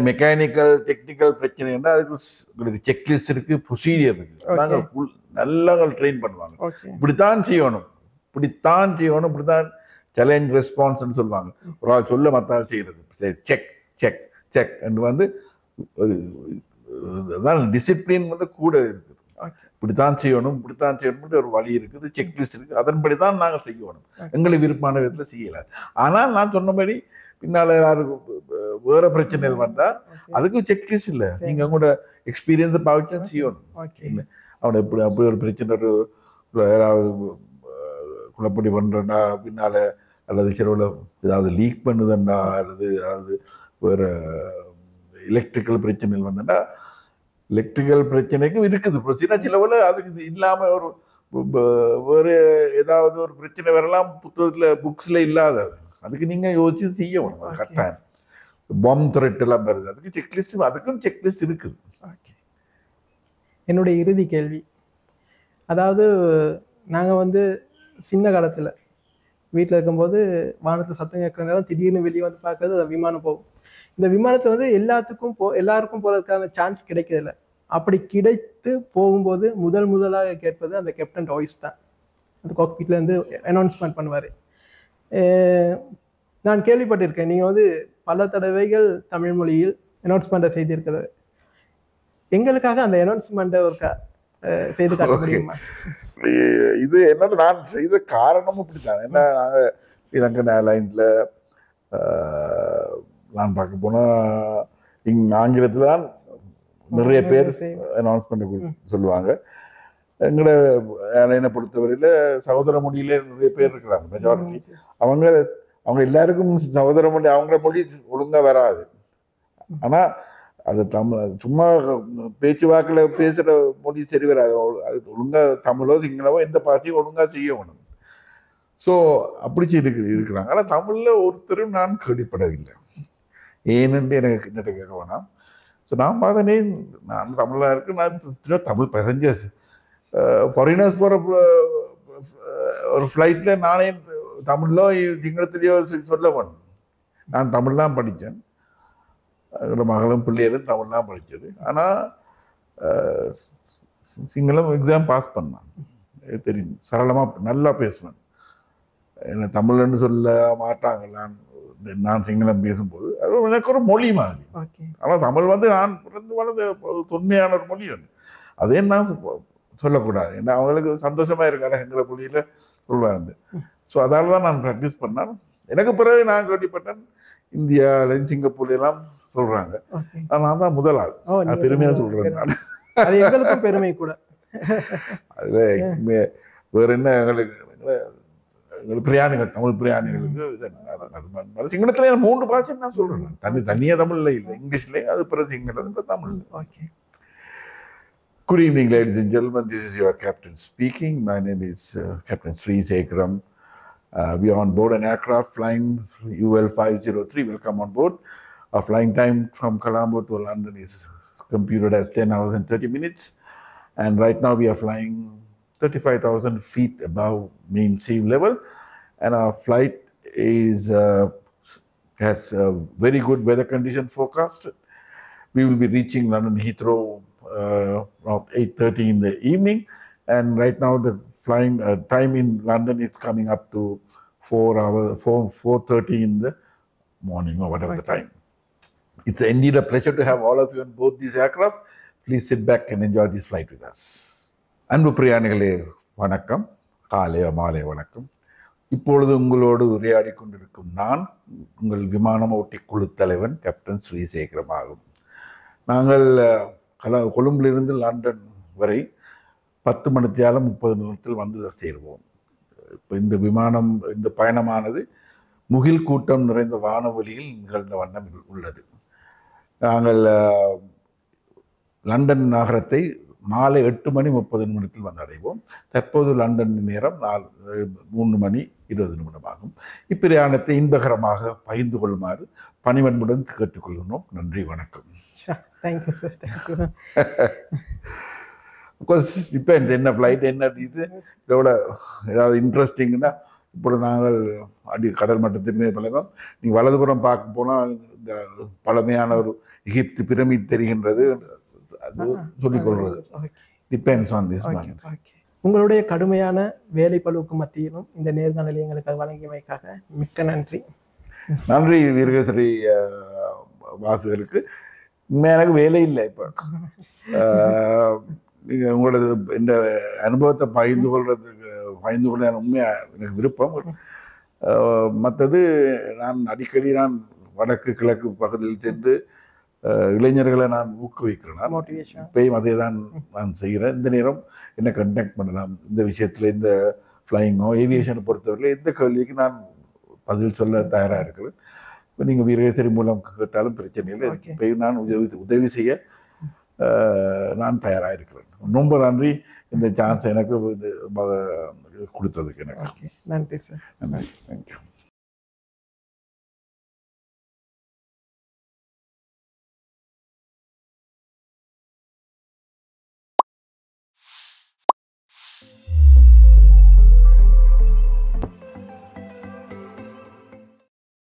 மெக்கானிக்கல் டெக்னிக்கல் பிரச்சனை இருந்தால் அதுக்கு உங்களுக்கு செக்லிஸ்ட் இருக்கு, ப்ரொசீஜர் இருக்கு. நாங்கள் நல்லா ட்ரெயின் பண்ணுவாங்க. இப்படித்தான் செய்யணும், இப்படித்தான் சேலஞ்ச் ரெஸ்பான்ஸ்ன்னு சொல்லுவாங்க. ஒரு ஆள் சொல்ல மற்ற ஆள் செய்யறது. செக் செக் செக் அதான் டிசிப்ளின் கூட இருக்குது. இப்படித்தான் செய்யணும் ஒரு வழி இருக்குது, செக்லிஸ்ட் இருக்கு. அதன்படி தான் நாங்கள் செய்யணும். எங்களுக்கு விருப்பமான விதத்தில் செய்யல. ஆனால் நான் சொன்னபடி பின்னால யாருக்கும் வேற பிரச்சனைகள் வந்தா அதுக்கும் செக்லிஸ்ட் இல்லை. நீங்க உங்களோட எக்ஸ்பீரியன்ஸை பாவிச்சா செய்யணும். அவனை அப்படி ஒரு பிரச்சனை யாராவது குழப்படி பண்றா பின்னால, அல்லது சிலவுல ஏதாவது லீக் பண்ணுதுண்டா, அல்லது ஏதாவது வேற எலக்ட்ரிக்கல் பிரச்சனைகள் வந்தா, எலக்ட்ரிக்கல் பிரச்சனைக்கும் இருக்குது ப்ரொசீஜர். சிலவுல அதுக்கு இல்லாம ஒரு வேறு ஏதாவது ஒரு பிரச்சனை வரலாம், புத்தகத்துல புக்ஸ்ல இல்லாதது. அதுக்கு நீங்க யோசிச்சு செய்யணும். கரெக்டாக பாம் த்ரெட் எல்லாம் வருது, அதுக்கு செக்லிஸ்ட், அதுக்கும் செக்லிஸ்ட் இருக்குது. என்னுடைய இறுதி கேள்வி, அதாவது நாங்கள் சின்ன காலத்தில் வீட்டில் இருக்கும்போது வானத்தில் சத்தம் கேட்குற நேரம் திடீர்னு வெளியே பார்க்கறது விமானம் போகும். இந்த விமானத்தில் எல்லாருக்கும் போகிறதுக்கான சான்ஸ் கிடைக்கிறதில்ல. அப்படி கிடைத்து போகும்போது முதலாக கேட்பது அந்த கேப்டன் வாய்ஸ் தான். அந்த காக்பீட்ல இருந்து அனௌன்ஸ்மெண்ட் பண்ணுவார். நான் கேள்விப்பட்டிருக்கேன், நீங்கள் வந்து பல தடவைகள் தமிழ் மொழியில் அனௌன்ஸ்மெண்ட்டை செய்திருக்கிறது. எங்களுக்காக அந்த அனௌன்ஸ்மெண்ட்டை ஒரு செய்து காட்ட முடியுமா? இது என்னோட நான் செய்த காரணமும் இப்படித்தான். என்ன, நாங்கள் இலங்கன் ஏர்லைன்ஸில் நான் பார்க்க போனால் ஆங்கிலத்தில் தான் நிறைய பேர் அனௌன்ஸ்மெண்ட் சொல்லுவாங்க. எங்களோட ஏர்லைனை பொறுத்தவரையில் சகோதர மொழியிலே நிறைய பேர் இருக்கிறாங்க, மெஜாரிட்டி. அவங்க எல்லாருக்கும் சகோதர மொழி, அவங்கள மொழி ஒழுங்காக வராது. ஆனால் அது சும்மா பேச்சுவாக்கில் பேசுகிற மொழி சரி வராது. அது ஒழுங்காக தமிழோ சிங்களமோ எந்த பாஷையும் ஒழுங்காக செய்யணும். ஸோ அப்படி இருக்கிறாங்க. ஆனால் தமிழில் ஒருத்தரும் நான் கேள்விப்படவில்லை. ஏன்னு எனக்கு என்னட்ட கேட்க வேணாம். ஸோ நான் பார்த்தனே, நான் தமிழாக இருக்கு, நான் தமிழ் பேசஞ்சர்ஸ் ஃபாரினர்ஸ் போகிற ஒரு ஃப்ளைட்டில் நானே தமிழ்லோ சிங்களத்திலேயோ சொல்ல வேணும். நான் தமிழ் தான் படித்தேன், என்னோட மகளும் பிள்ளைகளும் தமிழ் தான் படித்தது. ஆனால் சிங்களம் எக்ஸாம் பாஸ் பண்ணான், தெரியும், சரளமாக நல்லா பேசுவேன். என்ன தமிழ்ன்னு சொல்ல மாட்டாங்க. நான் சிங்களம் பேசும்போது அது எனக்கு ஒரு மொழி மாதிரி. ஆனால் தமிழ் வந்து நான் பிறந்து வளர்ந்த தொன்மையான ஒரு மொழி வந்து அதே நான் சொல்லக்கூடாது. ஏன்னா அவங்களுக்கு சந்தோஷமா இருக்காரு எங்களை மொழியில சொல்லுவாங்க. ஸோ அதால தான் நான் ப்ராக்டிஸ் பண்ணேன். எனக்கு பிறகு நான் கேள்விப்பட்டேன் இந்தியாவில சிங்கப்பூர்ல எல்லாம் சொல்றாங்க. நான் தான் முதல் ஆள், பெருமையா சொல்றேன். நான் பெருமை கூட. அதுல வேற என்ன, எங்களுக்கு பிரயாணிகள், தமிழ் பிரயாணிகளுக்கு சிங்களத்துல 3 பாஷை நான் சொல்றேன். தனியா தமிழ்ல இல்லை, இங்கிலீஷ்ல, அது பிறகு சிங்களத்துல, Tamil. Good evening, ladies and gentlemen. This is your captain speaking. My name is Captain Sri Sekram. We are on board an aircraft flying UL503. Welcome on board. Our flying time from Colombo to London is computed as 10 hours and 30 minutes. And right now we are flying 35,000 feet above mean sea level. And our flight has a very good weather condition forecast. We will be reaching London Heathrow around 8:30 in the evening. And right now the flying time in London is coming up to 4:30 in the morning or whatever the time. It's indeed a pleasure to have all of you on board this aircraft. Please sit back and enjoy this flight with us. அன்பு பிரியாணிகளே வணக்கம், காலை மாலை வணக்கம். இப்பொழுது உங்களோடு உரையாடி கொண்டிருக்கும் நான் உங்கள் விமானம் ஓட்டி குழு தலைவன் கேப்டன் ஸ்ரீ சேகரம் ஆகும். நாங்கள் கொழும்பிலிருந்து லண்டன் வரை 10 மணித்தியாலம் 30 நிமிடத்தில் வந்து சேருவோம். இப்போ இந்த பயணமானது முகில் கூட்டம் நிறைந்த வானவெளியில் நிகழ்ந்த வண்ணம் உள்ளது. நாங்கள் லண்டன் நகரத்தை மாலை 8 மணி 30 நிமிடத்தில் வந்து அடைவோம். தற்போது லண்டன் நேரம் 3 மணி 20 நிமிடம் ஆகும். இப்பிரயாணத்தை இன்பகரமாக பகிர்ந்து கொள்ளுமாறு பணிவன்புடன் கேட்டுக்கொள்ளணும். நன்றி, வணக்கம். Thank you sir, thank you. இப்போ என்ன ஃப்ளைட் என்ன இது இதோட ஏதாவது இன்ட்ரெஸ்டிங்னா, இப்போ நாங்கள் கடல் மட்டத்தின் பழகம். நீங்கள் வலதுபுறம் பார்க்க போனால் இந்த பழமையான ஒரு எகிப்து பிரமிட் தெரிகின்றது. அது சொல்லிக்கொள்வது டிபெண்ட்ஸ் ஆன் திஸ். உங்களுடைய கடுமையான வேலை பளுவுக்கு மத்தியிலும் இந்த நேர்காணலை எங்களுக்கு வழங்கியமைக்காக மிக்க நன்றி. நன்றி வீரகேசரி வாசுகளுக்கு. எனக்கு வேலை இல்லை. இப்போ நீங்கள் உங்களது இந்த அனுபவத்தை பகிர்ந்து கொள்ள உண்மையாக எனக்கு விருப்பம். மற்றது நான் அடிக்கடி வடக்கு கிழக்கு பகுதியில் சென்று இளைஞர்களை நான் ஊக்குவிக்கிறேன். இப்பயும் அதே தான் நான் செய்கிறேன். இந்த நேரம் என்னை கண்டக்ட் பண்ணலாம் இந்த விஷயத்தில். இந்த ஃப்ளைங்கோ ஏவியேஷனை பொறுத்தவரையில் எந்த கேள்விக்கு நான் பதில் சொல்ல தயாராக இருக்கிறேன். இப்போ நீங்கள் வீரகேசரி மூலம் கேட்டாலும் பிரச்சனை இல்லை. இப்பயும் நான் உதவி செய்ய நான் தயாராக இருக்கிறேன். ரொம்ப நன்றி இந்த சான்ஸ் எனக்கு கொடுத்ததுக்கு. எனக்கு நன்றி சார். நன்றி, தேங்க்யூ.